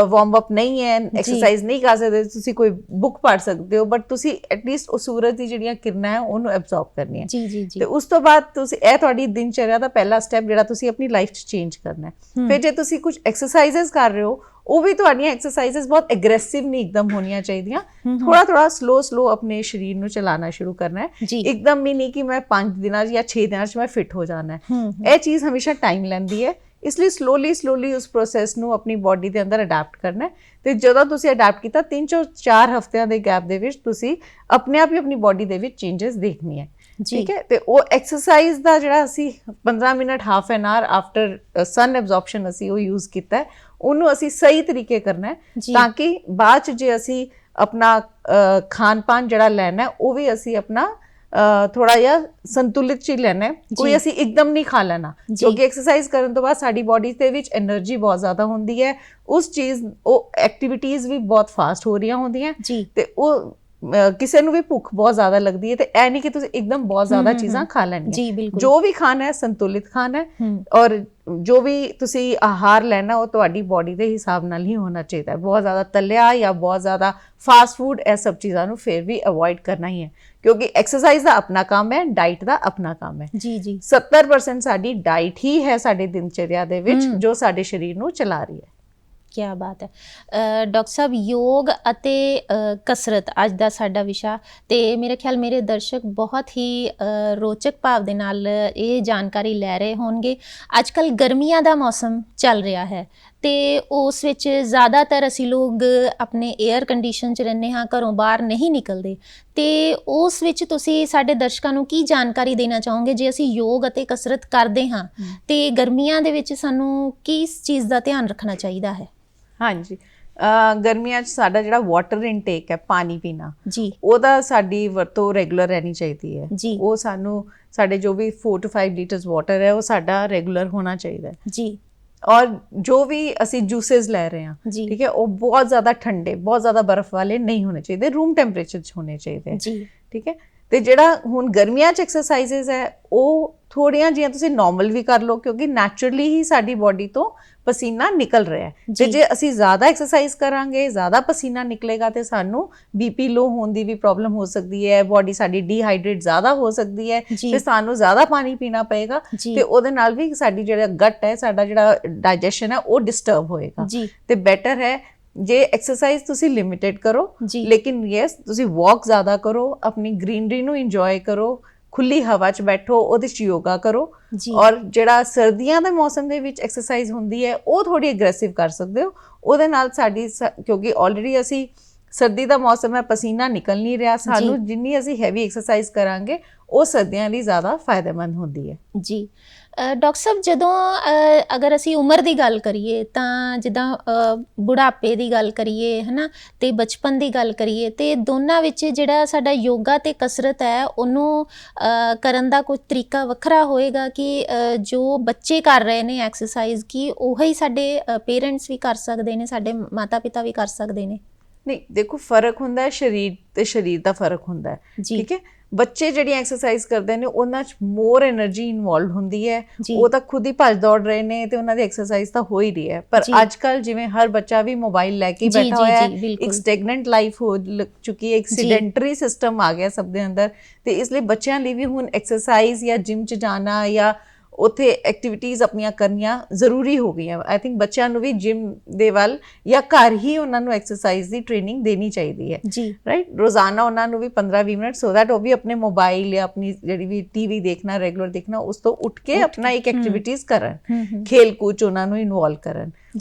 ਵਾਰਮ ਅਪ ਨਹੀਂ ਹੈ, ਐਕਸਰਸਾਈਜ਼ ਨਹੀਂ ਕਰ ਸਕਦੇ, ਤੁਸੀਂ ਕੋਈ ਬੁੱਕ ਪੜ੍ਹ ਸਕਦੇ ਹੋ, ਬਟ ਤੁਸੀਂ ਐਟਲੀਸਟ ਉਹ ਸੂਰਜ ਦੀ ਜਿਹੜੀਆਂ ਕਿਰਨਾਂ ਹੈ ਉਹਨੂੰ ਐਬਜ਼ੌਰਬ ਕਰਨੀ ਹੈ। ਤੇ ਉਸ ਤੋਂ ਬਾਅਦ ਤੁਸੀਂ, ਇਹ ਤੁਹਾਡੀ ਦਿਨਚਰਿਆ ਦਾ ਪਹਿਲਾ ਸਟੈਪ ਜਿਹੜਾ ਤੁਸੀਂ ਆਪਣੀ ਲਾਈਫ 'ਚ ਚੇਂਜ ਕਰਨਾ ਹੈ। ਫਿਰ ਜੇ ਤੁਸੀਂ ਕੁਝ ਐਕਸਰਸਾਈਜ਼ਸ ਕਰ ਰਹੇ ਹੋ, ਉਹ ਵੀ ਤੁਹਾਡੀਆਂ ਐਕਸਰਸਾਈਜ਼ਸ ਬਹੁਤ ਐਗਰੈਸਿਵ ਨਹੀਂ ਇੱਕਦਮ ਹੋਣੀਆਂ ਚਾਹੀਦੀਆਂ। ਥੋੜਾ ਸਲੋ ਆਪਣੇ ਸਰੀਰ ਨੂੰ ਚਲਾਉਣਾ ਸ਼ੁਰੂ ਕਰਨਾ ਹੈ। ਇੱਕਦਮ ਵੀ ਨਹੀਂ ਕਿ ਮੈਂ 5 ਦਿਨਾਂ ਜਾਂ 6 ਦਿਨਾਂ 'ਚ ਮੈਂ ਫਿੱਟ ਹੋ ਜਾਣਾ ਹੈ। ਇਹ ਚੀਜ਼ ਹਮੇਸ਼ਾ ਟਾਈਮ ਲੈਂਦੀ ਹੈ, ਇਸ ਲਈ ਸਲੋਲੀ ਉਸ ਪ੍ਰੋਸੈਸ ਨੂੰ ਆਪਣੀ ਬਾਡੀ ਦੇ ਅੰਦਰ ਅਡੈਪਟ ਕਰਨਾ ਹੈ। ਤੇ ਜਦੋਂ ਤੁਸੀਂ ਅਡੈਪਟ ਕੀਤਾ, 3 ਤੋਂ 4 ਹਫ਼ਤਿਆਂ ਦੇ ਗੈਪ ਦੇ ਵਿੱਚ ਤੁਸੀਂ ਆਪਣੇ ਆਪ ਹੀ ਆਪਣੀ ਬਾਡੀ ਦੇ ਵਿੱਚ ਚੇਂਜਸ ਦੇਖਣੀ ਹੈ। ਠੀਕ ਹੈ। ਤੇ ਉਹ ਐਕਸਰਸਾਈਜ਼ ਦਾ ਜਿਹੜਾ ਅਸੀਂ 15 minute, half an hour after sun absorption ਅਸੀਂ ਉਹ ਯੂਜ਼ ਕੀਤਾ, ਉਹਨੂੰ ਅਸੀਂ ਸਹੀ ਤਰੀਕੇ ਕਰਨਾ ਹੈ, ਤਾਂ ਕਿ ਬਾਅਦ 'ਚ ਜੇ ਅਸੀਂ ਆਪਣਾ ਖਾਣ ਪਾਨ ਜਿਹੜਾ ਲੈਣਾ ਉਹ ਵੀ ਅਸੀਂ ਆਪਣਾ ਥੋੜਾ ਜਿਹਾ ਸੰਤੁਲਿਤ 'ਚ ਹੀ ਲੈਣਾ ਹੈ। ਕੋਈ ਅਸੀਂ ਇੱਕਦਮ ਨਹੀਂ ਖਾ ਲੈਣਾ, ਕਿਉਂਕਿ ਐਕਸਰਸਾਈਜ਼ ਕਰਨ ਤੋਂ ਬਾਅਦ ਸਾਡੀ ਬਾਡੀ ਦੇ ਵਿੱਚ એનર્ਜੀ ਬਹੁਤ ਜ਼ਿਆਦਾ ਹੁੰਦੀ ਹੈ। ਉਸ ਚੀਜ਼, ਉਹ ਐਕਟੀਵਿਟੀਜ਼ ਵੀ ਬਹੁਤ ਫਾਸਟ ਹੋ ਰਹੀਆਂ ਹੁੰਦੀਆਂ ਤੇ ਉਹ ਕਿਸੇ ਨੂੰ ਵੀ ਭੁੱਖ ਬਹੁਤ ਜ਼ਿਆਦਾ ਲੱਗਦੀ ਹੈ। ਤੇ ਇਹ ਨਹੀਂ ਕਿ ਤੁਸੀਂ ਇੱਕਦਮ ਬਹੁਤ ਜ਼ਿਆਦਾ ਚੀਜ਼ਾਂ ਖਾ ਲੈਣੀਆਂ। ਜੋ ਵੀ ਖਾਣਾ ਹੈ ਸੰਤੁਲਿਤ ਖਾਣਾ ਹੈ, ਔਰ ਜੋ ਵੀ ਤੁਸੀਂ ਆਹਾਰ ਲੈਣਾ ਉਹ ਤੁਹਾਡੀ ਬਾਡੀ ਦੇ ਹਿਸਾਬ ਨਾਲ ਹੀ ਹੋਣਾ ਚਾਹੀਦਾ ਹੈ। ਬਹੁਤ ਜ਼ਿਆਦਾ ਤਲਿਆ ਜਾਂ ਬਹੁਤ ਜ਼ਿਆਦਾ ਫਾਸਟ ਫੂਡ, ਇਹ ਸਭ ਚੀਜ਼ਾਂ ਨੂੰ ਫਿਰ ਵੀ ਅਵੋਇਡ ਕਰਨਾ ਹੀ ਹੈ, ਕਿਉਂਕਿ ਐਕਸਰਸਾਈਜ਼ ਦਾ ਆਪਣਾ ਕੰਮ ਹੈ, ਡਾਈਟ ਦਾ ਆਪਣਾ ਕੰਮ ਹੈ। 70% ਸਾਡੀ ਡਾਈਟ ਹੀ ਹੈ ਸਾਡੇ ਦਿਨਚਰਿਆ ਦੇ ਵਿੱਚ, ਜੋ ਸਾਡੇ ਸਰੀਰ ਨੂੰ ਚਲਾ ਰਹੀ ਹੈ। ਕੀ ਬਾਤ ਹੈ। ਡਾਕਟਰ ਸਾਹਿਬ, ਯੋਗ ਅਤੇ ਕਸਰਤ ਅੱਜ ਦਾ ਸਾਡਾ ਵਿਸ਼ਾ, ਤੇ ਮੇਰੇ ਖਿਆਲ ਮੇਰੇ ਦਰਸ਼ਕ ਬਹੁਤ ਹੀ ਰੋਚਕ ਭਾਵ ਦੇ ਨਾਲ ਇਹ ਜਾਣਕਾਰੀ ਲੈ ਰਹੇ ਹੋਣਗੇ। ਅੱਜ ਕੱਲ੍ਹ ਗਰਮੀਆਂ ਦਾ ਮੌਸਮ ਚੱਲ ਰਿਹਾ ਹੈ ਤੇ ਉਸ ਵਿੱਚ ਜ਼ਿਆਦਾਤਰ ਅਸੀਂ ਲੋਕ ਆਪਣੇ ਏਅਰ ਕੰਡੀਸ਼ਨ 'ਚ ਰਹਿੰਦੇ ਹਾਂ, ਘਰੋਂ ਬਾਹਰ ਨਹੀਂ ਨਿਕਲਦੇ। ਤੇ ਉਸ ਵਿੱਚ ਤੁਸੀਂ ਸਾਡੇ ਦਰਸ਼ਕਾਂ ਨੂੰ ਕੀ ਜਾਣਕਾਰੀ ਦੇਣਾ ਚਾਹੋਗੇ, ਜੇ ਅਸੀਂ ਯੋਗ ਅਤੇ ਕਸਰਤ ਕਰਦੇ ਹਾਂ ਤੇ ਗਰਮੀਆਂ ਦੇ ਵਿੱਚ ਸਾਨੂੰ ਕਿਸ ਚੀਜ਼ ਦਾ ਧਿਆਨ ਰੱਖਣਾ ਚਾਹੀਦਾ ਹੈ? ਹਾਂਜੀ, ਗਰਮੀਆਂ 'ਚ ਸਾਡਾ ਜਿਹੜਾ ਵਾਟਰ ਇਨਟੇਕ ਹੈ, ਪਾਣੀ ਪੀਣਾ, ਉਹਦਾ ਸਾਡੀ ਵਰਤੋਂ ਰੈਗੂਲਰ ਰਹਿਣੀ ਚਾਹੀਦੀ ਹੈ। ਉਹ ਸਾਨੂੰ, ਸਾਡੇ ਜੋ ਵੀ 4 to 5 ਲੀਟਰਸ ਵਾਟਰ ਹੈ ਉਹ ਸਾਡਾ ਰੈਗੂਲਰ ਹੋਣਾ ਚਾਹੀਦਾ ਹੈ। ਔਰ ਜੋ ਵੀ ਅਸੀਂ ਜੂਸਿਸ ਲੈ ਰਹੇ ਹਾਂ, ਠੀਕ ਹੈ, ਉਹ ਬਹੁਤ ਜ਼ਿਆਦਾ ਠੰਡੇ, ਬਹੁਤ ਜ਼ਿਆਦਾ ਬਰਫ਼ ਵਾਲੇ ਨਹੀਂ ਹੋਣੇ ਚਾਹੀਦੇ, ਰੂਮ ਟੈਂਪਰੇਚਰ 'ਚ ਹੋਣੇ ਚਾਹੀਦੇ। ਠੀਕ ਹੈ। ਤੇ ਜਿਹੜਾ ਹੁਣ ਗਰਮੀਆਂ 'ਚ ਐਕਸਰਸਾਈਜ਼ਸ ਹੈ ਉਹ ਥੋੜ੍ਹੀਆਂ ਜਿਹੀਆਂ ਤੁਸੀਂ ਨਾਰਮਲ ਵੀ ਕਰ ਲਓ, ਕਿਉਂਕਿ ਨੈਚੁਰਲੀ ਹੀ ਸਾਡੀ ਬਾਡੀ ਤੋਂ ਪਸੀਨਾ ਨਿਕਲ ਰਿਹਾ ਹੈ। ਤੇ ਜੇ ਅਸੀਂ ਜ਼ਿਆਦਾ ਐਕਸਰਸਾਈਜ਼ ਕਰਾਂਗੇ, ਜ਼ਿਆਦਾ ਪਸੀਨਾ ਨਿਕਲੇਗਾ ਤੇ ਸਾਨੂੰ BP ਲੋ ਹੋਣ ਦੀ ਵੀ ਪ੍ਰੋਬਲਮ ਹੋ ਸਕਦੀ ਹੈ, ਬਾਡੀ ਸਾਡੀ ਡੀਹਾਈਡਰੇਟ ਜ਼ਿਆਦਾ ਹੋ ਸਕਦੀ ਹੈ, ਤੇ ਸਾਨੂੰ ਜ਼ਿਆਦਾ ਪਾਣੀ ਪੀਣਾ ਪਏਗਾ, ਤੇ ਉਹਦੇ ਨਾਲ ਵੀ ਸਾਡੀ ਜਿਹੜਾ ਗਟ ਹੈ, ਸਾਡਾ ਜਿਹੜਾ ਡਾਈਜੈਸ਼ਨ ਹੈ ਉਹ ਡਿਸਟਰਬ ਹੋਏਗਾ। ਤੇ ਬੈਟਰ ਹੈ ਜੇ ਐਕਸਰਸਾਈਜ਼ ਤੁਸੀਂ ਲਿਮਿਟਿਡ ਕਰੋ, ਲੇਕਿਨ ਯੈਸ ਤੁਸੀਂ ਵਾਕ ਜ਼ਿਆਦਾ ਕਰੋ, ਆਪਣੀ ਗ੍ਰੀਨਰੀ ਨੂੰ ਇੰਜੋਏ ਕਰੋ, ਖੁੱਲੀ ਹਵਾ 'ਚ ਬੈਠੋ, ਉਹਦੇ 'ਚ ਯੋਗਾ ਕਰੋ। ਔਰ ਜਿਹੜਾ ਸਰਦੀਆਂ ਦੇ ਮੌਸਮ ਦੇ ਵਿੱਚ ਐਕਸਰਸਾਈਜ਼ ਹੁੰਦੀ ਹੈ ਉਹ ਥੋੜੀ ਐਗਰੈਸਿਵ ਕਰ ਸਕਦੇ ਹੋ। ਉਹਦੇ ਨਾਲ ਸਾਡੀ, ਕਿਉਂਕਿ ਆਲਰੇਡੀ ਅਸੀਂ ਸਰਦੀ ਦਾ ਮੌਸਮ ਹੈ, ਪਸੀਨਾ ਨਿਕਲ ਨਹੀਂ ਰਿਹਾ ਸਾਨੂੰ, ਜਿੰਨੀ ਅਸੀਂ ਹੈਵੀ ਐਕਸਰਸਾਈਜ਼ ਕਰਾਂਗੇ ਉਹ ਸਰਦੀਆਂ ਲਈ ਜ਼ਿਆਦਾ ਫਾਇਦੇਮੰਦ ਹੁੰਦੀ ਹੈ। ਜੀ ਡਾਕਟਰ ਸਾਹਿਬ, ਜਦੋਂ ਅਗਰ ਅਸੀਂ ਉਮਰ ਦੀ ਗੱਲ ਕਰੀਏ ਤਾਂ ਜਿੱਦਾਂ ਬੁਢਾਪੇ ਦੀ ਗੱਲ ਕਰੀਏ ਹੈ ਨਾ, ਅਤੇ ਬਚਪਨ ਦੀ ਗੱਲ ਕਰੀਏ, ਅਤੇ ਦੋਨਾਂ ਵਿੱਚ ਜਿਹੜਾ ਸਾਡਾ ਯੋਗਾ ਅਤੇ ਕਸਰਤ ਹੈ ਉਹਨੂੰ ਕਰਨ ਦਾ ਕੋਈ ਤਰੀਕਾ ਵੱਖਰਾ ਹੋਏਗਾ ਕਿ ਜੋ ਬੱਚੇ ਕਰ ਰਹੇ ਨੇ ਐਕਸਰਸਾਈਜ਼ ਕੀ ਉਹੀ ਸਾਡੇ ਪੇਰੈਂਟਸ ਵੀ ਕਰ ਸਕਦੇ ਨੇ, ਸਾਡੇ ਮਾਤਾ ਪਿਤਾ ਵੀ ਕਰ ਸਕਦੇ ਨੇ? ਨਹੀਂ, ਦੇਖੋ ਫਰਕ ਹੁੰਦਾ ਹੈ, ਸਰੀਰ ਤੇ ਸਰੀਰ ਦਾ ਫਰਕ ਹੁੰਦਾ ਹੈ, ਠੀਕ ਹੈ। ਬੱਚੇ ਜਿਹੜੀਆਂ ਐਕਸਰਸਾਈਜ਼ ਕਰਦੇ ਨੇ ਉਹਨਾਂ 'ਚ ਮੋਰ એનર્ਜੀ ਇਨਵੋਲਵਡ ਹੁੰਦੀ ਹੈ, ਉਹ ਤਾਂ ਖੁਦ ਹੀ ਭੱਜ ਦੌੜ ਰਹੇ ਨੇ ਤੇ ਉਹਨਾਂ ਦੀ ਐਕਸਰਸਾਈਜ਼ ਤਾਂ ਹੋ ਹੀ ਰਹੀ ਹੈ। ਪਰ ਅੱਜ ਕੱਲ੍ਹ ਜਿਵੇਂ ਹਰ ਬੱਚਾ ਵੀ ਮੋਬਾਈਲ ਲੈ ਕੇ ਬੈਠਾ ਹੋਇਆ ਹੈ, ਇੱਕ ਸਟੈਗਨੈਂਟ ਲਾਈਫ ਹੋ ਚੁੱਕੀ ਹੈ, ਇੱਕ ਸੈਡੈਂਟਰੀ ਸਿਸਟਮ ਆ ਗਿਆ ਸਭ ਦੇ ਅੰਦਰ, ਤੇ ਇਸ ਲਈ ਬੱਚਿਆਂ ਲਈ ਵੀ ਹੁਣ ਐਕਸਰਸਾਈਜ਼ ਜਾਂ ਜਿਮ 'ਚ ਜਾਣਾ ਜਾਂ ਉੱਥੇ ਐਕਟੀਵਿਟੀਜ਼ ਆਪਣੀਆਂ ਕਰਨੀਆਂ ਜ਼ਰੂਰੀ ਹੋ ਗਈਆਂ। ਆਈ ਥਿੰਕ ਬੱਚਿਆਂ ਨੂੰ ਵੀ ਜਿਮ ਦੇ ਵੱਲ ਜਾਂ ਘਰ ਹੀ ਉਹਨਾਂ ਨੂੰ ਐਕਸਰਸਾਈਜ਼ ਦੀ ਟ੍ਰੇਨਿੰਗ ਦੇਣੀ ਚਾਹੀਦੀ ਹੈ, ਰਾਈਟ। ਰੋਜ਼ਾਨਾ ਉਹਨਾਂ ਨੂੰ ਵੀ 15-20 ਮਿੰਟ, ਸੋ ਦੈਟ ਉਹ ਵੀ ਆਪਣੇ ਮੋਬਾਈਲ ਜਾਂ ਆਪਣੀ ਜਿਹੜੀ ਵੀ ਟੀਵੀ ਦੇਖਣਾ ਰੈਗੂਲਰ ਦੇਖਣਾ ਉਸ ਤੋਂ ਉੱਠ ਕੇ ਆਪਣਾ ਇੱਕ ਐਕਟੀਵਿਟੀਜ਼ ਕਰਨ, ਖੇਲ ਕੂਦ 'ਚ ਉਹਨਾਂ ਨੂੰ ਇਨਵੋਲਵ ਕਰਨ।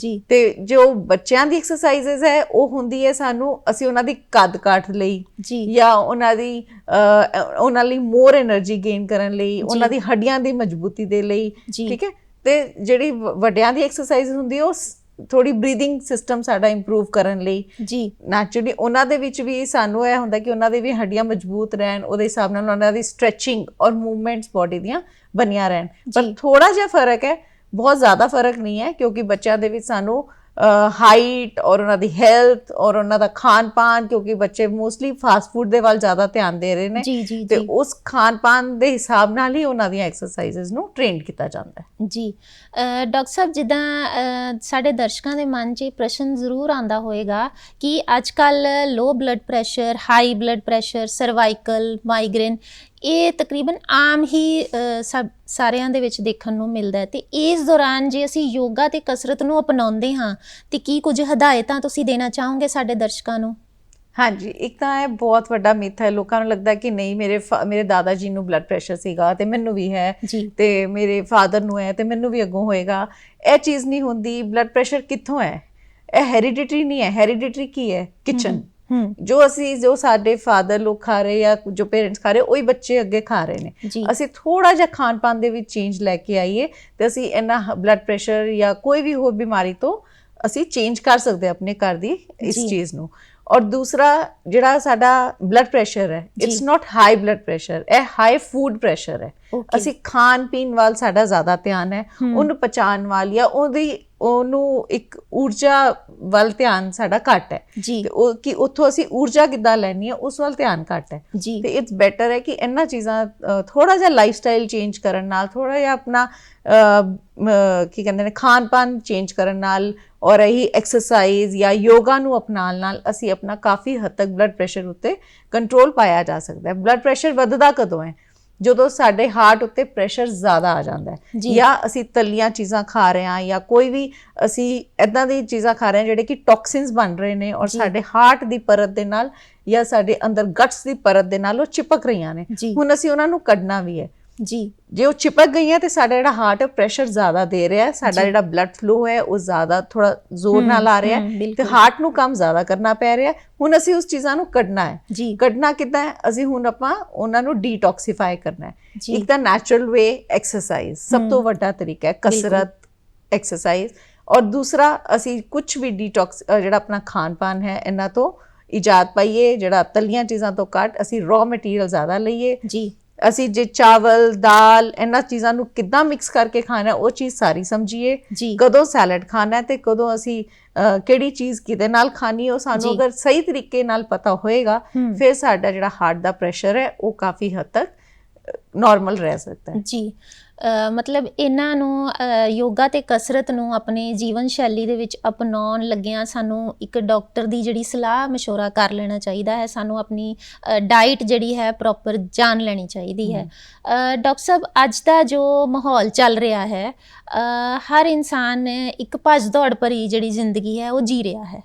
ਤੇ ਜੋ ਬੱਚਿਆਂ ਦੀ ਐਕਸਰਸਾਈਜ਼ਸ ਹੈ ਉਹ ਹੁੰਦੀ ਹੈ ਅਸੀਂ ਉਹਨਾਂ ਦੀ ਕੱਦ ਕਾਠ ਲਈ ਜਾਂ ਉਹਨਾਂ ਲਈ ਮੋਰ એનર્ਜੀ ਗੇਨ ਕਰਨ ਲਈ, ਉਹਨਾਂ ਦੀ ਹੱਡੀਆਂ ਦੀ ਮਜ਼ਬੂਤੀ ਦੇ ਲਈ, ਠੀਕ ਹੈ। ਤੇ ਜਿਹੜੀ ਵੱਡਿਆਂ ਦੀ ਐਕਸਰਸਾਈਜ਼ ਹੁੰਦੀ ਹੈ ਉਹ ਥੋੜੀ ਬਰੀਥਿੰਗ ਸਿਸਟਮ ਸਾਡਾ ਇੰਪਰੂਵ ਕਰਨ ਲਈ, ਨੈਚੁਰਲੀ ਉਹਨਾਂ ਦੇ ਵਿੱਚ ਵੀ ਸਾਨੂੰ ਇਹ ਹੁੰਦਾ ਕਿ ਉਹਨਾਂ ਦੇ ਵੀ ਹੱਡੀਆਂ ਮਜ਼ਬੂਤ ਰਹਿਣ, ਉਹਦੇ ਹਿਸਾਬ ਨਾਲ ਉਹਨਾਂ ਦੀ ਸਟਰੈਚਿੰਗ ਔਰ ਮੂਵਮੈਂਟਸ ਬੋਡੀ ਦੀਆਂ ਬਣੀਆਂ ਰਹਿਣ। ਪਰ ਥੋੜਾ ਜਿਹਾ ਫਰਕ ਹੈ, ਬਹੁਤ ਜ਼ਿਆਦਾ ਫਰਕ ਨਹੀਂ ਹੈ, ਕਿਉਂਕਿ ਬੱਚਿਆਂ ਦੇ ਵਿੱਚ ਸਾਨੂੰ ਹਾਈਟ ਔਰ ਉਹਨਾਂ ਦੀ ਹੈਲਥ ਔਰ ਉਹਨਾਂ ਦਾ ਖਾਣ ਪਾਨ, ਕਿਉਂਕਿ ਬੱਚੇ ਮੋਸਟਲੀ ਫਾਸਟ ਫੂਡ ਦੇ ਵੱਲ ਜ਼ਿਆਦਾ ਧਿਆਨ ਦੇ ਰਹੇ ਨੇ, ਤੇ ਉਸ ਖਾਣ ਪਾਨ ਦੇ ਹਿਸਾਬ ਨਾਲ ਹੀ ਉਹਨਾਂ ਦੀਆਂ ਐਕਸਰਸਾਈਜ਼ਸ ਨੂੰ ਟ੍ਰੇਨ ਕੀਤਾ ਜਾਂਦਾ ਹੈ। ਜੀ ਡਾਕਟਰ ਸਾਹਿਬ, ਜਿੱਦਾਂ ਸਾਡੇ ਦਰਸ਼ਕਾਂ ਦੇ ਮਨ 'ਚ ਇਹ ਪ੍ਰਸ਼ਨ ਜ਼ਰੂਰ ਆਉਂਦਾ ਹੋਏਗਾ ਕਿ ਅੱਜ ਕੱਲ੍ਹ low blood pressure, high blood pressure, cervical, migraine ਇਹ ਤਕਰੀਬਨ ਆਮ ਹੀ ਸਾਰਿਆਂ ਦੇ ਵਿੱਚ ਦੇਖਣ ਨੂੰ ਮਿਲਦਾ ਹੈ, ਅਤੇ ਇਸ ਦੌਰਾਨ ਜੇ ਅਸੀਂ ਯੋਗਾ ਅਤੇ ਕਸਰਤ ਨੂੰ ਅਪਣਾਉਂਦੇ ਹਾਂ ਤਾਂ ਕੀ ਕੁਝ ਹਦਾਇਤਾਂ ਤੁਸੀਂ ਦੇਣਾ ਚਾਹੋਗੇ ਸਾਡੇ ਦਰਸ਼ਕਾਂ ਨੂੰ? ਹਾਂਜੀ, ਇੱਕ ਤਾਂ ਇਹ ਬਹੁਤ ਵੱਡਾ ਮਿਥ ਹੈ, ਲੋਕਾਂ ਨੂੰ ਲੱਗਦਾ ਕਿ ਨਹੀਂ ਮੇਰੇ ਦਾਦਾ ਜੀ ਨੂੰ ਬਲੱਡ ਪ੍ਰੈਸ਼ਰ ਸੀਗਾ ਤੇ ਮੈਨੂੰ ਵੀ ਹੈ, ਤੇ ਮੇਰੇ ਫਾਦਰ ਨੂੰ ਹੈ ਤੇ ਮੈਨੂੰ ਵੀ ਅੱਗੋਂ ਹੋਏਗਾ। ਇਹ ਚੀਜ਼ ਨਹੀਂ ਹੁੰਦੀ। ਬਲੱਡ ਪ੍ਰੈਸ਼ਰ ਕਿੱਥੋਂ ਹੈ? ਇਹ ਹੈਰੀਡਿਟਰੀ ਨਹੀਂ ਹੈ। ਹੈਰੀਡਿਟਰੀ ਕੀ ਹੈ? ਕਿਚਨ। ਜੋ ਸਾਡੇ ਫਾਦਰ ਲੋਕ ਖਾ ਰਹੇ ਜਾਂ ਜੋ ਪੇਰੈਂਟਸ ਖਾ ਰਹੇ ਉਹੀ ਬੱਚੇ ਅੱਗੇ ਖਾ ਰਹੇ ਨੇ। ਅਸੀਂ ਥੋੜਾ ਜਿਹਾ ਖਾਣ ਪਾਨ ਦੇ ਵਿੱਚ ਚੇਂਜ ਲੈ ਕੇ ਆਈਏ ਤੇ ਅਸੀਂ ਇਹਨਾਂ ਬਲੱਡ ਪ੍ਰੈਸ਼ਰ ਜਾਂ ਕੋਈ ਵੀ ਹੋਰ ਬਿਮਾਰੀ ਤੋਂ ਅਸੀਂ ਚੇਂਜ ਕਰ ਸਕਦੇ ਆਪਣੇ ਘਰ ਦੀ ਇਸ ਚੀਜ਼ ਨੂੰ। ਔਰ ਦੂਸਰਾ ਜਿਹੜਾ ਸਾਡਾ ਬਲੱਡ ਪ੍ਰੈਸ਼ਰ ਹੈ, it's not high blood pressure, ਇਹ ਹਾਈ ਫੂਡ ਪ੍ਰੈਸ਼ਰ ਹੈ। ਅਸੀਂ ਖਾਣ ਪੀਣ ਵੱਲ ਸਾਡਾ ਜ਼ਿਆਦਾ ਧਿਆਨ ਹੈ, ਉਹਨੂੰ ਪਚਾਉਣ ਵੱਲ ਜਾਂ ਉਹਨੂੰ ਇੱਕ ਊਰਜਾ ਵੱਲ ਧਿਆਨ ਸਾਡਾ ਘੱਟ ਹੈ, ਤੇ ਉਹ ਕਿ ਉੱਥੋਂ ਅਸੀਂ ਊਰਜਾ ਕਿੱਦਾਂ ਲੈਣੀ ਹੈ ਉਸ ਵੱਲ ਧਿਆਨ ਘੱਟ ਹੈ। ਤੇ ਇਟਸ ਬੈਟਰ ਹੈ ਕਿ ਇਹਨਾਂ ਚੀਜ਼ਾਂ ਥੋੜਾ ਜਿਹਾ ਲਾਈਫ ਸਟਾਈਲ ਚੇਂਜ ਕਰਨ ਨਾਲ, ਥੋੜਾ ਜਿਹਾ ਆਪਣਾ ਕੀ ਕਹਿੰਦੇ ਨੇ ਖਾਣ ਪਾਨ ਚੇਂਜ ਕਰਨ ਨਾਲ ਔਰ ਇਹੀ ਐਕਸਰਸਾਈਜ਼ ਜਾਂ ਯੋਗਾ ਨੂੰ ਅਪਣਾਉਣ ਨਾਲ ਅਸੀਂ ਆਪਣਾ ਕਾਫੀ ਹੱਦ ਤੱਕ ਬਲੱਡ ਪ੍ਰੈਸ਼ਰ ਉੱਤੇ ਕੰਟਰੋਲ ਪਾਇਆ ਜਾ ਸਕਦਾ ਹੈ। ਬਲੱਡ ਪ੍ਰੈਸ਼ਰ ਵੱਧਦਾ ਕਦੋਂ ਹੈ? ਜਦੋਂ ਸਾਡੇ ਹਾਰਟ ਉੱਤੇ ਪ੍ਰੈਸ਼ਰ ਜ਼ਿਆਦਾ ਆ ਜਾਂਦਾ ਹੈ, ਜਾਂ ਅਸੀਂ ਤਲੀਆਂ ਚੀਜ਼ਾਂ ਖਾ ਰਹੇ ਹਾਂ ਜਾਂ ਕੋਈ ਵੀ ਅਸੀਂ ਇੱਦਾਂ ਦੀ ਚੀਜ਼ਾਂ ਖਾ ਰਹੇ ਹਾਂ ਜਿਹੜੇ ਕਿ ਟੌਕਸਿਨਸ ਬਣ ਰਹੇ ਨੇ ਔਰ ਸਾਡੇ ਹਾਰਟ ਦੀ ਪਰਤ ਦੇ ਨਾਲ ਜਾਂ ਸਾਡੇ ਅੰਦਰ ਗਟਸ ਦੀ ਪਰਤ ਦੇ ਨਾਲ ਉਹ ਚਿਪਕ ਰਹੀਆਂ ਨੇ। ਹੁਣ ਅਸੀਂ ਉਹਨਾਂ ਨੂੰ ਕੱਢਣਾ ਵੀ ਹੈ। ਜੇ ਉਹ ਚਿਪਕ ਗਈਆਂ ਤੇ ਸਾਡਾ ਜਿਹੜਾ ਹਾਰਟ ਪ੍ਰੈਸ਼ਰ ਜ਼ਿਆਦਾ ਦੇ ਰਿਹਾ ਹੈ, ਸਾਡਾ ਜਿਹੜਾ ਬਲੱਡ ਫਲੋ ਹੈ ਉਹ ਜ਼ਿਆਦਾ ਥੋੜਾ ਜ਼ੋਰ ਨਾਲ ਆ ਰਿਹਾ ਹੈ ਤੇ ਹਾਰਟ ਨੂੰ ਕੰਮ ਜ਼ਿਆਦਾ ਕਰਨਾ ਪੈ ਰਿਹਾ। ਹੁਣ ਅਸੀਂ ਉਸ ਚੀਜ਼ਾਂ ਨੂੰ ਕੱਢਣਾ ਹੈ। ਕੱਢਣਾ ਕਿੱਦਾਂ ਹੈ? ਅਸੀਂ ਹੁਣ ਆਪਾਂ ਉਹਨਾਂ ਨੂੰ ਡੀਟੌਕਸੀਫਾਈ ਕਰਨਾ ਹੈ। ਇੱਕ ਤਾਂ ਨੈਚੁਰਲ ਵੇ ਐਕਸਰਸਾਈਜ਼ ਸਭ ਤੋਂ ਵੱਡਾ ਤਰੀਕਾ ਹੈ, ਕਸਰਤ, ਐਕਸਰਸਾਈਜ਼। ਔਰ ਦੂਸਰਾ ਅਸੀਂ ਕੁਝ ਵੀ ਡੀਟੌਕਸ ਜਿਹੜਾ ਆਪਣਾ ਖਾਣ ਪਾਨ ਹੈ ਇਹਨਾਂ ਤੋਂ ਇਜਾਦ ਪਾਈਏ, ਜਿਹੜਾ ਤਲੀਆਂ ਚੀਜ਼ਾਂ ਤੋਂ ਘੱਟ, ਅਸੀਂ ਰॉ ਮਟੀਰੀਅਲ ਜ਼ਿਆਦਾ ਲਈਏ। ਅਸੀਂ ਜੇ ਚਾਵਲ, ਦਾਲ, ਇਹਨਾਂ ਚੀਜ਼ਾਂ ਨੂੰ ਕਿੱਦਾਂ ਮਿਕਸ ਕਰਕੇ ਖਾਣਾ ਉਹ ਚੀਜ਼ ਸਾਰੀ ਸਮਝੀਏ। ਕਦੋਂ ਸੈਲਡ ਖਾਣਾ ਤੇ ਕਦੋਂ ਅਸੀਂ ਕਿਹੜੀ ਚੀਜ਼ ਕਿਹਦੇ ਨਾਲ ਖਾਣੀ, ਉਹ ਸਾਨੂੰ ਅਗਰ ਸਹੀ ਤਰੀਕੇ ਨਾਲ ਪਤਾ ਹੋਏਗਾ ਫਿਰ ਸਾਡਾ ਜਿਹੜਾ ਹਾਰਟ ਦਾ ਪ੍ਰੈਸ਼ਰ ਹੈ ਉਹ ਕਾਫੀ ਹੱਦ ਤੱਕ ਨਾਰਮਲ ਰਹਿ ਸਕਦਾ ਹੈ। ਮਤਲਬ ਇਹਨਾਂ ਨੂੰ ਯੋਗਾ ਤੇ ਕਸਰਤ ਨੂੰ ਆਪਣੇ ਜੀਵਨ ਸ਼ੈਲੀ ਦੇ ਵਿੱਚ ਅਪਣਾਉਣ ਲੱਗਿਆਂ ਸਾਨੂੰ ਇੱਕ ਡਾਕਟਰ ਦੀ ਜਿਹੜੀ ਸਲਾਹ ਮਸ਼ਵਰਾ ਕਰ ਲੈਣਾ ਚਾਹੀਦਾ ਹੈ। ਸਾਨੂੰ ਆਪਣੀ ਡਾਈਟ ਜਿਹੜੀ ਹੈ ਪ੍ਰੋਪਰ ਜਾਣ ਲੈਣੀ ਚਾਹੀਦੀ ਹੈ। ਡਾਕਟਰ ਸਾਹਿਬ, ਅੱਜ ਦਾ ਜੋ ਮਾਹੌਲ ਚੱਲ ਰਿਹਾ ਹੈ, ਹਰ ਇਨਸਾਨ ਇੱਕ ਭੱਜ ਦੌੜ ਭਰੀ ਜਿਹੜੀ ਜ਼ਿੰਦਗੀ ਹੈ ਉਹ ਜੀ ਰਿਹਾ ਹੈ।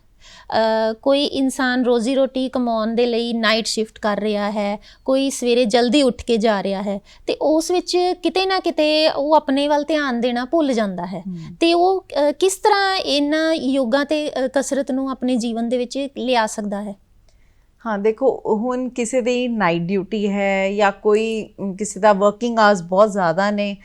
ਕੋਈ ਇਨਸਾਨ ਰੋਜ਼ੀ ਰੋਟੀ ਕਮਾਉਣ ਦੇ ਲਈ ਨਾਈਟ ਸ਼ਿਫਟ ਕਰ ਰਿਹਾ ਹੈ, ਕੋਈ ਸਵੇਰੇ ਜਲਦੀ ਉੱਠ ਕੇ ਜਾ ਰਿਹਾ ਹੈ, ਤੇ ਉਸ ਵਿੱਚ ਕਿਤੇ ਨਾ ਕਿਤੇ ਉਹ ਆਪਣੇ ਵੱਲ ਧਿਆਨ ਦੇਣਾ ਭੁੱਲ ਜਾਂਦਾ ਹੈ। ਤੇ ਉਹ ਕਿਸ ਤਰ੍ਹਾਂ ਇਹਨਾਂ ਯੋਗਾ ਤੇ ਕਸਰਤ ਨੂੰ ਆਪਣੇ ਜੀਵਨ ਦੇ ਵਿੱਚ ਲਿਆ ਸਕਦਾ ਹੈ? ਹਾਂ ਦੇਖੋ, ਹੁਣ ਕਿਸੇ ਦੀ ਨਾਈਟ ਡਿਊਟੀ ਹੈ ਜਾਂ ਕੋਈ ਕਿਸੇ ਦਾ ਵਰਕਿੰਗ ਆਵਰਸ ਬਹੁਤ ਜ਼ਿਆਦਾ ਨੇ,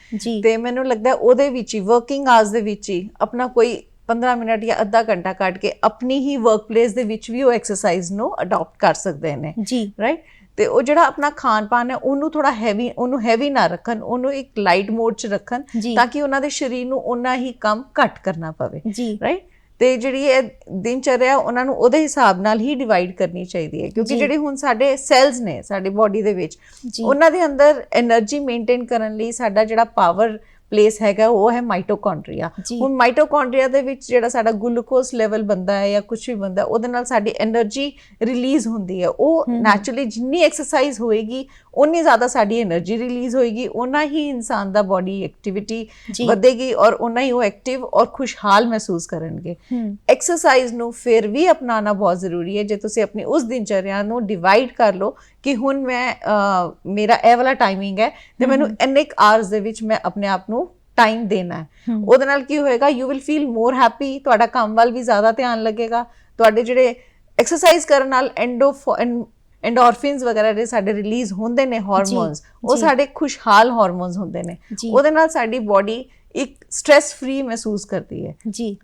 ਤੇ ਮੈਨੂੰ ਲੱਗਦਾ ਉਹਦੇ ਵਿੱਚ ਹੀ ਵਰਕਿੰਗ ਆਵਰਸ ਦੇ ਵਿੱਚ ਹੀ ਆਪਣਾ ਕੋਈ 15 ਮਿੰਟ ਜਾਂ ਅੱਧਾ ਘੰਟਾ ਕੱਢ ਕੇ ਆਪਣੀ ਹੀ ਵਰਕ ਪਲੇਸ ਦੇ ਵਿੱਚ ਵੀ ਉਹ ਐਕਸਰਸਾਈਜ਼ ਨੂੰ ਅਡਾਪਟ ਕਰ ਸਕਦੇ ਨੇ ਰਾਈਟ। ਤੇ ਉਹ ਜਿਹੜਾ ਆਪਣਾ ਖਾਣ ਪਾਣ ਹੈ ਉਹਨੂੰ ਥੋੜਾ ਹੈਵੀ ਨਾ ਰੱਖਣ, ਉਹਨੂੰ ਇੱਕ ਲਾਈਟ ਮੋਡ 'ਚ ਰੱਖਣ ਤਾਂ ਕਿ ਉਹਨਾਂ ਦੇ ਸਰੀਰ ਨੂੰ ਓਨਾ ਹੀ ਕੰਮ ਘੱਟ ਕਰਨਾ ਪਵੇ ਰਾਈਟ। ਤੇ ਜਿਹੜੀ ਇਹ ਦਿਨਚਰਿਆ ਉਹਨਾਂ ਨੂੰ ਉਹਦੇ ਹਿਸਾਬ ਨਾਲ ਹੀ ਡਿਵਾਈਡ ਕਰਨੀ ਚਾਹੀਦੀ ਹੈ, ਕਿਉਂਕਿ ਜਿਹੜੇ ਹੁਣ ਸਾਡੇ ਸੈਲਸ ਨੇ ਸਾਡੀ ਬੋਡੀ ਦੇ ਵਿੱਚ, ਉਹਨਾਂ ਦੇ ਅੰਦਰ એનર્ਜੀ ਮੇਨਟੇਨ ਕਰਨ ਲਈ ਸਾਡਾ ਜਿਹੜਾ ਪਾਵਰ ਪਲੇਸ ਹੈਗਾ ਉਹ ਹੈ ਮਾਈਟੋਕੌਂਡਰੀਆ। ਹੁਣ ਮਾਈਟੋਕੌਂਡਰੀਆ ਦੇ ਵਿੱਚ ਜਿਹੜਾ ਸਾਡਾ ਗਲੂਕੋਜ਼ ਲੈਵਲ ਬਣਦਾ ਹੈ ਜਾਂ ਕੁਝ ਵੀ ਬਣਦਾ, ਉਹਦੇ ਨਾਲ ਸਾਡੀ એનર્ਜੀ ਰਿਲੀਜ਼ ਹੁੰਦੀ ਹੈ। ਉਹ ਨੈਚੁਰਲੀ ਜਿੰਨੀ ਐਕਸਰਸਾਈਜ਼ ਹੋਏਗੀ ਉਨੀ ਜ਼ਿਆਦਾ ਸਾਡੀ એનર્ਜੀ ਰਿਲੀਜ਼ ਹੋਏਗੀ, ਓਨਾ ਹੀ ਇਨਸਾਨ ਦਾ ਬੋਡੀ ਐਕਟੀਵਿਟੀ ਵਧੇਗੀ ਔਰ ਓਨਾ ਹੀ ਉਹ ਐਕਟਿਵ ਔਰ ਖੁਸ਼ਹਾਲ ਮਹਿਸੂਸ ਕਰਨਗੇ। ਐਕਸਰਸਾਈਜ਼ ਨੂੰ ਫਿਰ ਵੀ ਅਪਣਾਉਣਾ ਬਹੁਤ ਜ਼ਰੂਰੀ ਹੈ। ਜੇ ਤੁਸੀਂ ਆਪਣੀ ਉਸ ਦਿਨਚਰਿਆ ਨੂੰ ਡਿਵਾਈਡ ਕਰ ਲਓ ਕਿ ਹੁਣ ਮੈਂ ਮੇਰਾ ਇਹ ਵਾਲਾ ਟਾਈਮਿੰਗ ਹੈ ਤੇ ਮੈਨੂੰ ਇੰਨੇ ਆਵਰਸ ਦੇ ਵਿੱਚ ਮੈਂ ਆਪਣੇ ਆਪ ਨੂੰ ਟਾਈਮ ਦੇਣਾ ਹੈ, ਉਹਦੇ ਨਾਲ ਕੀ ਹੋਏਗਾ, you will feel more happy, ਤੁਹਾਡਾ ਕੰਮ ਵੱਲ ਵੀ ਜ਼ਿਆਦਾ ਧਿਆਨ ਲੱਗੇਗਾ। ਤੁਹਾਡੇ ਜਿਹੜੇ ਐਕਸਰਸਾਈਜ਼ ਕਰਨ ਨਾਲ ਐਂਡੋਰਫਿਨਸ ਵਗੈਰਾ ਜਿਹੜੇ ਸਾਡੇ ਰਿਲੀਜ਼ ਹੁੰਦੇ ਨੇ ਹਾਰਮੋਨਸ, ਉਹ ਸਾਡੇ ਖੁਸ਼ਹਾਲ ਹਾਰਮੋਨਸ ਹੁੰਦੇ ਨੇ, ਉਹਦੇ ਨਾਲ ਸਾਡੀ ਬੋਡੀ ਇੱਕ ਸਟ੍ਰੈਸ ਫ੍ਰੀ ਮਹਿਸੂਸ ਕਰਦੀ ਹੈ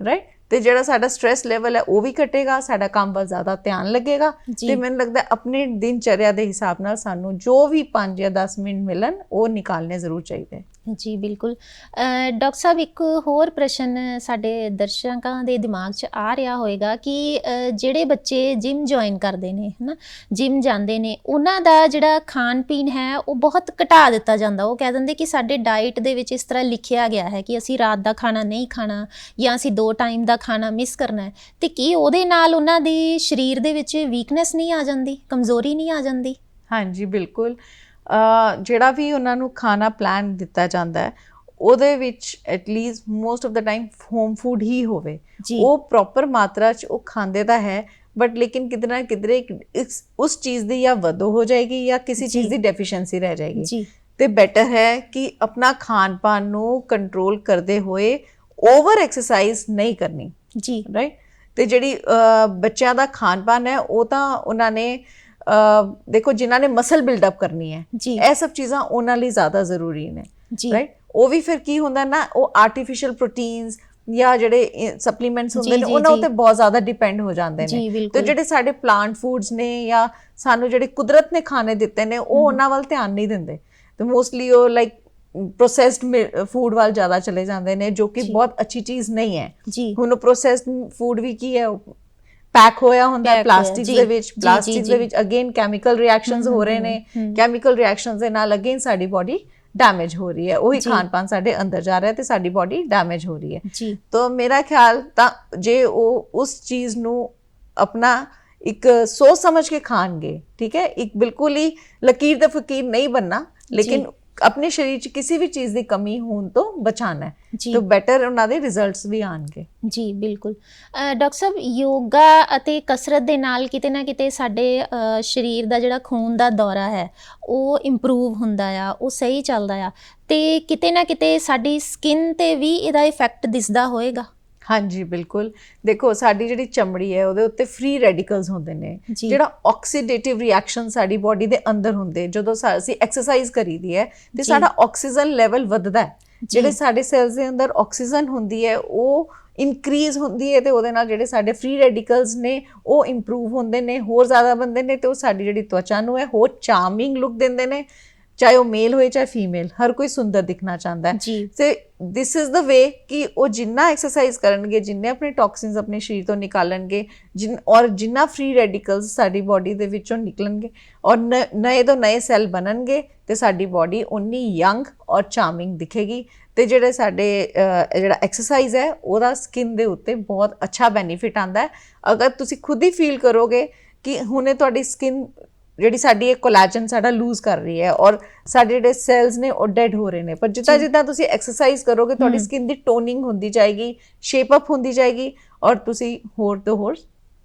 ਰਾਈਟ। ਤੇ ਜਿਹੜਾ ਸਾਡਾ ਸਟ੍ਰੈਸ ਲੈਵਲ ਹੈ ਉਹ ਵੀ ਘਟੇਗਾ, ਸਾਡਾ ਕੰਮ ਵੱਲ ਜ਼ਿਆਦਾ ਧਿਆਨ ਲੱਗੇਗਾ। ਤੇ ਮੈਨੂੰ ਲੱਗਦਾ ਆਪਣੇ ਦਿਨਚਰਿਆ ਦੇ ਹਿਸਾਬ ਨਾਲ ਸਾਨੂੰ ਜੋ ਵੀ 5 ਜਾਂ 10 ਮਿੰਟ ਮਿਲਣ ਉਹ ਨਿਕਾਲਣੇ ਜ਼ਰੂਰ ਚਾਹੀਦੇ। ਜੀ ਬਿਲਕੁਲ। ਡਾਕਟਰ ਸਾਹਿਬ, ਇੱਕ ਹੋਰ ਪ੍ਰਸ਼ਨ ਸਾਡੇ ਦਰਸ਼ਕਾਂ ਦੇ ਦਿਮਾਗ 'ਚ ਆ ਰਿਹਾ ਹੋਏਗਾ ਕਿ ਜਿਹੜੇ ਬੱਚੇ ਜਿਮ ਜੁਆਇਨ ਕਰਦੇ ਨੇ, ਹੈ ਨਾ, ਜਿਮ ਜਾਂਦੇ ਨੇ, ਉਹਨਾਂ ਦਾ ਜਿਹੜਾ ਖਾਣ ਪੀਣ ਹੈ ਉਹ ਬਹੁਤ ਘਟਾ ਦਿੱਤਾ ਜਾਂਦਾ। ਉਹ ਕਹਿ ਦਿੰਦੇ ਕਿ ਸਾਡੇ ਡਾਈਟ ਦੇ ਵਿੱਚ ਇਸ ਤਰ੍ਹਾਂ ਲਿਖਿਆ ਗਿਆ ਹੈ ਕਿ ਅਸੀਂ ਰਾਤ ਦਾ ਖਾਣਾ ਨਹੀਂ ਖਾਣਾ ਜਾਂ ਅਸੀਂ 2 ਟਾਈਮ ਦਾ ਖਾਣਾ ਮਿਸ ਕਰਨਾ ਹੈ। ਤੇ ਕੀ ਉਹਦੇ ਨਾਲ ਉਹਨਾਂ ਦੀ ਸਰੀਰ ਦੇ ਵਿੱਚ ਵੀਕਨੈਸ ਨਹੀਂ ਆ ਜਾਂਦੀ, ਕਮਜ਼ੋਰੀ ਨਹੀਂ ਆ ਜਾਂਦੀ? ਹਾਂਜੀ ਬਿਲਕੁਲ। ਜਿਹੜਾ ਵੀ ਉਹਨਾਂ ਨੂੰ ਖਾਣਾ ਪਲਾਨ ਦਿੱਤਾ ਜਾਂਦਾ ਹੈ ਉਹਦੇ ਵਿੱਚ at least most of the time home food ਹੀ ਹੋਵੇ। ਉਹ ਪ੍ਰੋਪਰ ਮਾਤਰਾ 'ਚ ਉਹ ਖਾਂਦੇ ਤਾਂ ਹੈ, ਬਟ ਲੇਕਿਨ ਕਿਤੇ ਨਾ ਕਿਧਰੇ ਉਸ ਚੀਜ਼ ਦੀ ਜਾਂ ਵਧੋ ਹੋ ਜਾਏਗੀ ਜਾਂ ਕਿਸੇ ਚੀਜ਼ ਦੀ ਡੈਫੀਸ਼ੀਐਂਸੀ ਰਹਿ ਜਾਏਗੀ। ਤੇ ਬੈਟਰ ਹੈ ਕਿ ਆਪਣਾ ਖਾਣ ਪਾਣ ਨੂੰ ਕੰਟਰੋਲ ਕਰਦੇ ਹੋਏ ਓਵਰ ਐਕਸਰਸਾਈਜ਼ ਨਹੀਂ ਕਰਨੀ ਰਾਈਟ। ਤੇ ਜਿਹੜੀ ਬੱਚਿਆਂ ਦਾ ਖਾਣ ਪਾਣ ਹੈ ਉਹ ਤਾਂ ਉਹਨਾਂ ਨੇ ਦੇਖੋ, ਜਿਨ੍ਹਾਂ ਨੇ ਮਸਲ ਬਿਲਡਅਪ ਕਰਨੀ ਹੈ, ਇਹ ਸਭ ਚੀਜ਼ਾਂ ਉਹਨਾਂ ਲਈ ਜ਼ਿਆਦਾ ਜ਼ਰੂਰੀ ਨੇ ਰਾਈਟ। ਉਹ ਵੀ ਫਿਰ ਕੀ ਹੁੰਦਾ ਨਾ, ਉਹ ਆਰਟੀਫਿਸ਼ੀਅਲ ਪ੍ਰੋਟੀਨਸ ਜਾਂ ਜਿਹੜੇ ਸਪਲੀਮੈਂਟਸ ਹੁੰਦੇ ਨੇ ਉਹਨਾਂ ਉੱਤੇ ਬਹੁਤ ਜ਼ਿਆਦਾ ਡਿਪੈਂਡ ਹੋ ਜਾਂਦੇ ਨੇ। ਤੇ ਜਿਹੜੇ ਸਾਡੇ ਪਲਾਂਟ ਫੂਡਸ ਨੇ ਜਾਂ ਸਾਨੂੰ ਜਿਹੜੇ ਕੁਦਰਤ ਨੇ ਖਾਣੇ ਦਿੱਤੇ ਨੇ ਉਹ ਉਹਨਾਂ ਵੱਲ ਧਿਆਨ ਨਹੀਂ ਦਿੰਦੇ। ਤੇ ਮੋਸਟਲੀ ਉਹ ਲਾਈਕ ਪ੍ਰੋਸੈਸਡ ਫੂਡ ਵੱਲ ਜ਼ਿਆਦਾ ਚਲੇ ਜਾਂਦੇ ਨੇ, ਜੋ ਕਿ ਬਹੁਤ ਅੱਛੀ ਚੀਜ਼ ਨਹੀਂ ਹੈ। ਹੁਣ ਉਹ ਪ੍ਰੋਸੈਸਡ ਫੂਡ ਵੀ ਕੀ ਹੈ, ਪੈਕ ਹੋਇਆ ਹੁੰਦਾ ਹੈ ਪਲਾਸਟਿਕ ਦੇ ਵਿੱਚ। ਪਲਾਸਟਿਕ ਦੇ ਵਿੱਚ ਅਗੇਨ ਕੈਮੀਕਲ ਰਿਐਕਸ਼ਨਸ ਹੋ ਰਹੇ ਨੇ, ਕੈਮੀਕਲ ਰਿਐਕਸ਼ਨਸ ਦੇ ਨਾਲ ਅਗੇਨ ਸਾਡੀ ਬੋਡੀ ਡੈਮੇਜ ਹੋ ਰਹੀ ਹੈ, ਉਹੀ ਖਾਣ ਪਾਣ ਸਾਡੇ ਅੰਦਰ ਜਾ ਰਿਹਾ ਤੇ ਸਾਡੀ ਬੋਡੀ ਡੈਮੇਜ ਹੋ ਰਹੀ ਹੈ। ਤਾਂ ਮੇਰਾ ਖਿਆਲ ਤਾਂ ਜੇ ਉਹ ਉਸ ਚੀਜ਼ ਨੂੰ ਆਪਣਾ ਇੱਕ ਸੋਚ ਸਮਝ ਕੇ ਖਾਣਗੇ, ਠੀਕ ਹੈ, ਇੱਕ ਬਿਲਕੁਲ ਹੀ ਲਕੀਰ ਤੇ ਫਕੀਰ ਨਹੀਂ ਬਣਨਾ, ਲੇਕਿਨ ਆਪਣੇ ਸਰੀਰ 'ਚ ਕਿਸੇ ਵੀ ਚੀਜ਼ ਦੀ ਕਮੀ ਹੋਣ ਤੋਂ ਬਚਾਉਣਾ ਹੈ, ਤਾਂ ਬੈਟਰ ਉਹਨਾਂ ਦੇ ਰਿਜ਼ਲਟਸ ਵੀ ਆਉਣਗੇ। ਜੀ ਬਿਲਕੁਲ। ਡਾਕਟਰ ਸਾਹਿਬ, ਯੋਗਾ ਅਤੇ ਕਸਰਤ ਦੇ ਨਾਲ ਕਿਤੇ ਨਾ ਕਿਤੇ ਸਾਡੇ ਸਰੀਰ ਦਾ ਜਿਹੜਾ ਖੂਨ ਦਾ ਦੌਰਾ ਹੈ ਉਹ ਇੰਪਰੂਵ ਹੁੰਦਾ ਆ, ਉਹ ਸਹੀ ਚੱਲਦਾ ਆ, ਤੇ ਕਿਤੇ ਨਾ ਕਿਤੇ ਸਾਡੀ ਸਕਿਨ 'ਤੇ ਵੀ ਇਹਦਾ ਇਫੈਕਟ ਦਿਸਦਾ ਹੋਏਗਾ? ਹਾਂਜੀ ਬਿਲਕੁਲ। ਦੇਖੋ, ਸਾਡੀ ਜਿਹੜੀ ਚਮੜੀ ਹੈ ਉਹਦੇ ਉੱਤੇ ਫ੍ਰੀ ਰੈਡੀਕਲਸ ਹੁੰਦੇ ਨੇ, ਜਿਹੜਾ ਆਕਸੀਡੇਟਿਵ ਰਿਐਕਸ਼ਨ ਸਾਡੀ ਬੋਡੀ ਦੇ ਅੰਦਰ ਹੁੰਦੇ ਜਦੋਂ ਅਸੀਂ ਐਕਸਰਸਾਈਜ਼ ਕਰੀਦੀ ਹੈ ਤੇ ਸਾਡਾ ਆਕਸੀਜਨ ਲੈਵਲ ਵੱਧਦਾ ਹੈ। ਜਿਹੜੇ ਸਾਡੇ ਸੈਲਸ ਦੇ ਅੰਦਰ ਆਕਸੀਜਨ ਹੁੰਦੀ ਹੈ ਉਹ ਇਨਕਰੀਜ਼ ਹੁੰਦੀ ਹੈ ਤੇ ਉਹਦੇ ਨਾਲ ਜਿਹੜੇ ਸਾਡੇ ਫ੍ਰੀ ਰੈਡੀਕਲਸ ਨੇ ਉਹ ਇੰਪਰੂਵ ਹੁੰਦੇ ਨੇ, ਹੋਰ ਜ਼ਿਆਦਾ ਬਣਦੇ ਨੇ, ਤੇ ਉਹ ਸਾਡੀ ਜਿਹੜੀ ਤਵਚਾ ਨੂੰ ਹੈ ਹੋਰ ਚਾਰਮਿੰਗ ਲੁੱਕ ਦਿੰਦੇ ਨੇ। ਚਾਹੇ ਉਹ ਮੇਲ ਹੋਏ ਚਾਹੇ ਫੀਮੇਲ, ਹਰ ਕੋਈ ਸੁੰਦਰ ਦਿਖਣਾ ਚਾਹੁੰਦਾ ਹੈ। ਤੇ ਦਿਸ ਇਜ਼ ਦ ਵੇ ਕਿ ਉਹ ਜਿੰਨਾ ਐਕਸਰਸਾਈਜ਼ ਕਰਨਗੇ, ਜਿੰਨੇ ਆਪਣੇ ਟੌਕਸਿਨਸ ਆਪਣੇ ਸਰੀਰ ਤੋਂ ਨਿਕਾਲਣਗੇ, ਔਰ ਜਿੰਨਾ ਫ੍ਰੀ ਰੈਡੀਕਲਸ ਸਾਡੀ ਬੋਡੀ ਦੇ ਵਿੱਚੋਂ ਨਿਕਲਣਗੇ ਔਰ ਨਏ ਤੋਂ ਨਏ ਸੈੱਲ ਬਣਨਗੇ ਤੇ ਸਾਡੀ ਬੋਡੀ ਉਨੀ ਯੰਗ ਔਰ ਚਾਰਮਿੰਗ ਦਿਖੇਗੀ। ਤੇ ਜਿਹੜੇ ਸਾਡੇ ਜਿਹੜਾ ਐਕਸਰਸਾਈਜ਼ ਹੈ ਉਹਦਾ ਸਕਿਨ ਦੇ ਉੱਤੇ ਬਹੁਤ ਅੱਛਾ ਬੈਨੀਫਿਟ ਆਉਂਦਾ ਹੈ। ਅਗਰ ਤੁਸੀਂ ਖੁਦ ਹੀ ਫੀਲ ਕਰੋਗੇ ਕਿ ਹੁਣੇ ਤੁਹਾਡੀ ਸਕਿਨ ਜਿਹੜੀ ਸਾਡੀ ਇਹ ਕੋਲੈਜਨ ਸਾਡਾ ਲੂਜ਼ ਕਰ ਰਹੀ ਹੈ ਔਰ ਸਾਡੇ ਜਿਹੜੇ ਸੈਲਸ ਨੇ ਉਹ ਡੈਡ ਹੋ ਰਹੇ ਨੇ, ਪਰ ਜਿੱਦਾਂ ਜਿੱਦਾਂ ਤੁਸੀਂ ਐਕਸਰਸਾਈਜ਼ ਕਰੋਗੇ ਤੁਹਾਡੀ ਸਕਿਨ ਦੀ ਟੋਨਿੰਗ ਹੁੰਦੀ ਜਾਏਗੀ, ਸ਼ੇਪ ਅਪ ਹੁੰਦੀ ਜਾਏਗੀ ਔਰ ਤੁਸੀਂ ਹੋਰ ਤੋਂ ਹੋਰ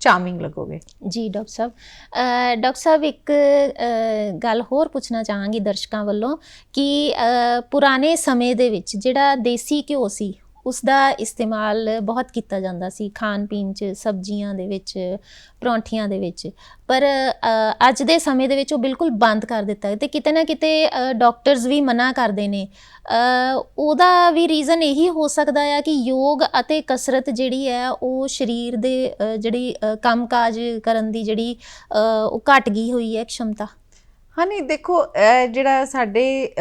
ਚਾਰਮਿੰਗ ਲੱਗੋਗੇ। ਜੀ ਡਾਕਟਰ ਸਾਹਿਬ, ਡਾਕਟਰ ਸਾਹਿਬ ਇੱਕ ਗੱਲ ਹੋਰ ਪੁੱਛਣਾ ਚਾਹਾਂਗੀ ਦਰਸ਼ਕਾਂ ਵੱਲੋਂ ਕਿ ਪੁਰਾਣੇ ਸਮੇਂ ਦੇ ਵਿੱਚ ਜਿਹੜਾ ਦੇਸੀ ਘਿਓ ਸੀ ਉਸ ਦਾ ਇਸਤੇਮਾਲ ਬਹੁਤ ਕੀਤਾ ਜਾਂਦਾ ਸੀ ਖਾਣ ਪੀਣ 'ਚ, ਸਬਜ਼ੀਆਂ ਦੇ ਵਿੱਚ, ਪਰੌਂਠੀਆਂ ਦੇ ਵਿੱਚ। ਪਰ ਅੱਜ ਦੇ ਸਮੇਂ ਦੇ ਵਿੱਚ ਉਹ ਬਿਲਕੁਲ ਬੰਦ ਕਰ ਦਿੱਤਾ ਤੇ ਕਿਤੇ ਨਾ ਕਿਤੇ ਡਾਕਟਰਸ ਵੀ ਮਨਾ ਕਰਦੇ ਨੇ। ਉਹਦਾ ਵੀ ਰੀਜ਼ਨ ਇਹੀ ਹੋ ਸਕਦਾ ਆ ਕਿ ਯੋਗ ਅਤੇ ਕਸਰਤ ਜਿਹੜੀ ਹੈ ਉਹ ਸਰੀਰ ਦੇ ਜਿਹੜੀ ਕੰਮਕਾਜ ਕਰਨ ਦੀ ਜਿਹੜੀ ਉਹ ਘਟ ਗਈ ਹੋਈ ਹੈ ਖਮਤਾ। ਹਾਂ, ਨਹੀਂ ਦੇਖੋ, ਜਿਹੜਾ ਸਾਡੇ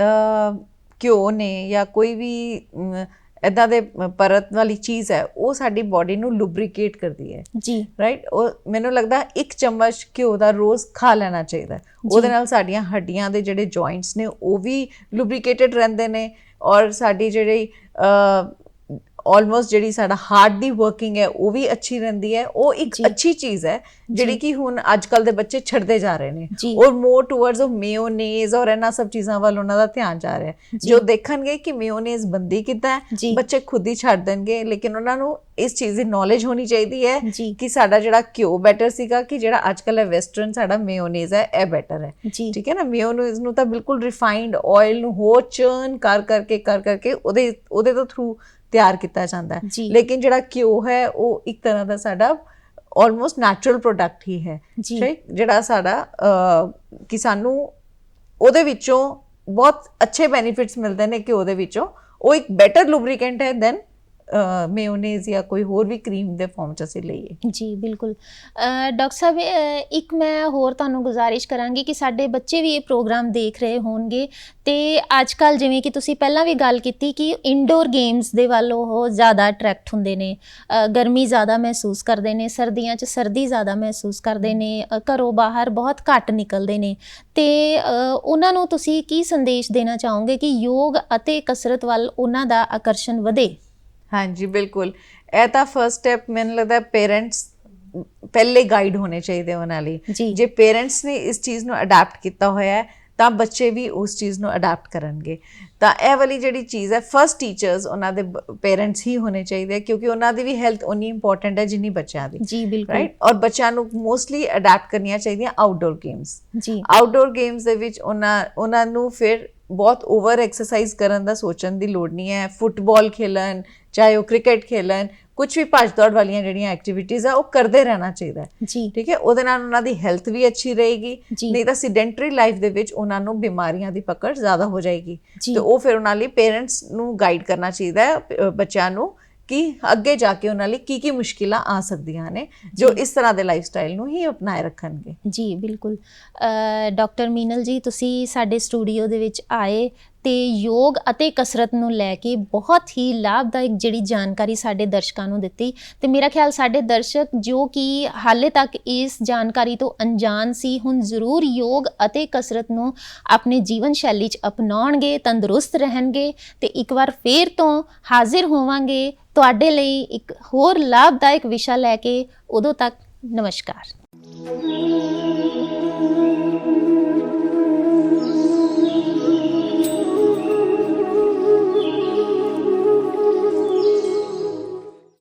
ਘਿਓ ਨੇ ਜਾਂ ਕੋਈ ਵੀ ਇੱਦਾਂ ਦੇ ਪਰਤ ਵਾਲੀ ਚੀਜ਼ ਹੈ, ਉਹ ਸਾਡੀ ਬੋਡੀ ਨੂੰ ਲੁਬਰੀਕੇਟ ਕਰਦੀ ਹੈ ਜੀ, ਰਾਈਟ। ਉਹ ਮੈਨੂੰ ਲੱਗਦਾ 1 ਚਮਚ ਘਿਓ ਦਾ ਰੋਜ਼ ਖਾ ਲੈਣਾ ਚਾਹੀਦਾ। ਉਹਦੇ ਨਾਲ ਸਾਡੀਆਂ ਹੱਡੀਆਂ ਦੇ ਜਿਹੜੇ ਜੁਆਇੰਟਸ ਨੇ ਉਹ ਵੀ ਲੁਬਰੀਕੇਟਡ ਰਹਿੰਦੇ ਨੇ, ਔਰ ਸਾਡੀ ਜਿਹੜੀ ਆਲਮੋਸਟ ਜਿਹੜੀ ਸਾਡਾ ਹਾਰਟ ਦੀ ਵਰਕਿੰਗ ਹੈ ਉਹ ਵੀ ਅੱਛੀ ਰਹਿੰਦੀ ਹੈ। ਉਹ ਇੱਕ ਅੱਛੀ ਚੀਜ਼ ਹੈ ਜਿਹੜੀ ਕਿ ਹੁਣ ਅੱਜ ਕੱਲ ਦੇ ਬੱਚੇ ਛੱਡਦੇ ਜਾ ਰਹੇ ਨੇ, ਔਰ ਮੋਰ ਟੂਵਰਡਸ ਮੇਯੋਨੇਜ਼ ਔਰ ਇਹਨਾਂ ਸਭ ਚੀਜ਼ਾਂ ਵੱਲ ਉਹਨਾਂ ਦਾ ਧਿਆਨ ਜਾ ਰਿਹਾ ਹੈ। ਜੋ ਦੇਖਣਗੇ ਕਿ ਮੇਯੋਨੇਜ਼ ਬੰਦੀ ਕਿੱਦਾਂ ਹੈ, ਬੱਚੇ ਖੁਦ ਹੀ ਛੱਡ ਦੇਣਗੇ। ਲੇਕਿਨ ਉਹਨਾਂ ਨੂੰ ਇਸ ਚੀਜ਼ ਦੀ ਨੌਲੇਜ ਹੋਣੀ ਚਾਹੀਦੀ ਹੈ ਕਿ ਸਾਡਾ ਜਿਹੜਾ ਘਿਓ ਬੈਟਰ ਸੀਗਾ, ਕਿ ਜਿਹੜਾ ਅੱਜ ਕੱਲ ਹੈ ਵੈਸਟਰਨ ਸਾਡਾ ਮੇਯੋਨੇਜ਼ ਹੈ, ਇਹ ਬੈਟਰ ਹੈ। ਠੀਕ ਹੈ ਨਾ, ਮੇਯੋਨੇਜ਼ ਨੂੰ ਤਾਂ ਬਿਲਕੁਲ ਰਿਫਾਈਨਡ ਆਇਲ ਨੂੰ ਹੋਰ ਚਰਨ ਕਰ ਕਰਕੇ ਉਹਦੇ ਤੋਂ ਥਰੂ ਤਿਆਰ ਕੀਤਾ ਜਾਂਦਾ ਹੈ। ਲੇਕਿਨ ਜਿਹੜਾ ਘਿਓ ਹੈ ਉਹ ਇੱਕ ਤਰ੍ਹਾਂ ਦਾ ਸਾਡਾ ਆਲਮੋਸਟ ਨੈਚੁਰਲ ਪ੍ਰੋਡਕਟ ਹੀ ਹੈ, ਜਿਹੜਾ ਸਾਡਾ ਕਿ ਸਾਨੂੰ ਉਹਦੇ ਵਿੱਚੋਂ ਬਹੁਤ ਅੱਛੇ ਬੈਨੀਫਿਟਸ ਮਿਲਦੇ ਨੇ ਘਿਓ ਦੇ ਵਿੱਚੋਂ। ਉਹ ਇੱਕ ਬੈਟਰ ਲੁਬਰੀਕੈਂਟ ਹੈ ਦੈਨ ਮੇਯੋਨੇਜ਼ ਜਾਂ ਕੋਈ ਹੋਰ ਵੀ ਕਰੀਮ ਦੇ ਫਾਰਮ 'ਚ ਅਸੀਂ ਲਈਏ। ਜੀ ਬਿਲਕੁਲ। ਡਾਕਟਰ ਸਾਹਿਬ, ਇੱਕ ਮੈਂ ਹੋਰ ਤੁਹਾਨੂੰ ਗੁਜ਼ਾਰਿਸ਼ ਕਰਾਂਗੀ ਕਿ ਸਾਡੇ ਬੱਚੇ ਵੀ ਇਹ ਪ੍ਰੋਗਰਾਮ ਦੇਖ ਰਹੇ ਹੋਣਗੇ ਤੇ ਅੱਜ ਕੱਲ੍ਹ ਜਿਵੇਂ ਕਿ ਤੁਸੀਂ ਪਹਿਲਾਂ ਵੀ ਗੱਲ ਕੀਤੀ ਕਿ ਇਨਡੋਰ ਗੇਮਸ ਦੇ ਵੱਲ ਉਹ ਜ਼ਿਆਦਾ ਅਟਰੈਕਟ ਹੁੰਦੇ ਨੇ, ਗਰਮੀ ਜ਼ਿਆਦਾ ਮਹਿਸੂਸ ਕਰਦੇ ਨੇ, ਸਰਦੀਆਂ 'ਚ ਸਰਦੀ ਜ਼ਿਆਦਾ ਮਹਿਸੂਸ ਕਰਦੇ ਨੇ, ਘਰੋਂ ਬਾਹਰ ਬਹੁਤ ਘੱਟ ਨਿਕਲਦੇ ਨੇ, ਤੇ ਉਹਨਾਂ ਨੂੰ ਤੁਸੀਂ ਕੀ ਸੰਦੇਸ਼ ਦੇਣਾ ਚਾਹੋਗੇ ਕਿ ਯੋਗ ਅਤੇ ਕਸਰਤ ਵੱਲ ਉਹਨਾਂ ਦਾ ਆਕਰਸ਼ਣ ਵਧੇ? ਹਾਂਜੀ, ਬਿਲਕੁਲ। ਇਹ ਤਾਂ ਫਸਟ ਸਟੈਪ ਮੈਨੂੰ ਲੱਗਦਾ ਪੇਰੈਂਟਸ ਪਹਿਲੇ ਗਾਈਡ ਹੋਣੇ ਚਾਹੀਦੇ ਉਹਨਾਂ ਲਈ। ਜੇ ਪੇਰੈਂਟਸ ਨੇ ਇਸ ਚੀਜ਼ ਨੂੰ ਅਡੈਪਟ ਕੀਤਾ ਹੋਇਆ ਹੈ ਤਾਂ ਬੱਚੇ ਵੀ ਉਸ ਚੀਜ਼ ਨੂੰ ਅਡੈਪਟ ਕਰਨਗੇ। ਤਾਂ ਇਹ ਵਾਲੀ ਜਿਹੜੀ ਚੀਜ਼ ਹੈ, ਫਸਟ ਟੀਚਰਸ ਉਹਨਾਂ ਦੇ ਪੇਰੈਂਟਸ ਹੀ ਹੋਣੇ ਚਾਹੀਦੇ, ਕਿਉਂਕਿ ਉਹਨਾਂ ਦੀ ਵੀ ਹੈਲਥ ਉਨੀ ਇੰਪੋਰਟੈਂਟ ਹੈ ਜਿੰਨੀ ਬੱਚਿਆਂ ਦੀ। ਜੀ ਬਿਲਕੁਲ, ਰਾਈਟ। ਔਰ ਬੱਚਿਆਂ ਨੂੰ ਮੋਸਟਲੀ ਅਡੈਪਟ ਕਰਨੀਆਂ ਚਾਹੀਦੀਆਂ ਆਊਟਡੋਰ ਗੇਮਸ। ਆਊਟਡੋਰ ਗੇਮਸ ਦੇ ਵਿੱਚ ਉਹਨਾਂ ਨੂੰ ਫਿਰ ਬਹੁਤ ਓਵਰ ਐਕਸਰਸਾਈਜ਼ ਕਰਨ ਦਾ ਸੋਚਣ ਦੀ ਲੋੜ ਨਹੀਂ ਹੈ। ਫੁੱਟਬਾਲ ਖੇਲਣ, ਚਾਹੇ ਉਹ ਕ੍ਰਿਕਟ ਖੇਲਣ, ਕੁਛ ਵੀ ਭੱਜ ਦੌੜ ਵਾਲੀਆਂ ਜਿਹੜੀਆਂ ਐਕਟੀਵਿਟੀਜ਼ ਆ ਉਹ ਕਰਦੇ ਰਹਿਣਾ ਚਾਹੀਦਾ ਹੈ। ਠੀਕ ਹੈ, ਉਹਦੇ ਨਾਲ ਉਹਨਾਂ ਦੀ ਹੈਲਥ ਵੀ ਅੱਛੀ ਰਹੇਗੀ। ਨਹੀਂ ਤਾਂ ਸਿਡੈਂਟਰੀ ਲਾਈਫ ਦੇ ਵਿੱਚ ਉਹਨਾਂ ਨੂੰ ਬਿਮਾਰੀਆਂ ਦੀ ਪਕੜ ਜ਼ਿਆਦਾ ਹੋ ਜਾਏਗੀ। ਤੇ ਉਹ ਫਿਰ ਉਹਨਾਂ ਲਈ ਪੇਰੈਂਟਸ ਨੂੰ ਗਾਈਡ ਕਰਨਾ ਚਾਹੀਦਾ ਹੈ ਬੱਚਿਆਂ ਨੂੰ ਕਿ ਅੱਗੇ ਜਾ ਕੇ ਉਹਨਾਂ ਲਈ ਕੀ ਮੁਸ਼ਕਿਲਾਂ ਆ ਸਕਦੀਆਂ ਨੇ ਜੋ ਇਸ ਤਰ੍ਹਾਂ ਦੇ ਲਾਈਫ ਸਟਾਈਲ ਨੂੰ ਹੀ ਅਪਣਾਏ ਰੱਖਣਗੇ। ਜੀ ਬਿਲਕੁਲ। ਡਾਕਟਰ ਮੀਨਲ ਜੀ, ਤੁਸੀਂ ਸਾਡੇ ਸਟੂਡੀਓ ਦੇ ਵਿੱਚ ਆਏ ਤੇ ਯੋਗ ਅਤੇ ਕਸਰਤ ਨੂੰ ਲੈ ਕੇ ਬਹੁਤ ਹੀ ਲਾਭਦਾਇਕ ਜਿਹੜੀ ਜਾਣਕਾਰੀ ਸਾਡੇ ਦਰਸ਼ਕਾਂ ਨੂੰ ਦਿੱਤੀ। ਤੇ ਮੇਰਾ ਖਿਆਲ ਸਾਡੇ ਦਰਸ਼ਕ ਜੋ ਕਿ ਹਾਲੇ ਤੱਕ ਇਸ ਜਾਣਕਾਰੀ ਤੋਂ ਅਣਜਾਣ ਸੀ, ਹੁਣ ਜ਼ਰੂਰ ਯੋਗ ਅਤੇ ਕਸਰਤ ਨੂੰ ਆਪਣੇ ਜੀਵਨ ਸ਼ੈਲੀ 'ਚ ਅਪਣਾਉਣਗੇ, ਤੰਦਰੁਸਤ ਰਹਿਣਗੇ ਤੇ ਇੱਕ ਵਾਰ ਫੇਰ ਤੋਂ ਹਾਜ਼ਰ ਹੋਵਾਂਗੇ ਤੁਹਾਡੇ ਲਈ ਇੱਕ ਹੋਰ ਲਾਭਦਾਇਕ ਵਿਸ਼ਾ ਲੈ ਕੇ। ਉਦੋਂ ਤੱਕ ਨਮਸਕਾਰ।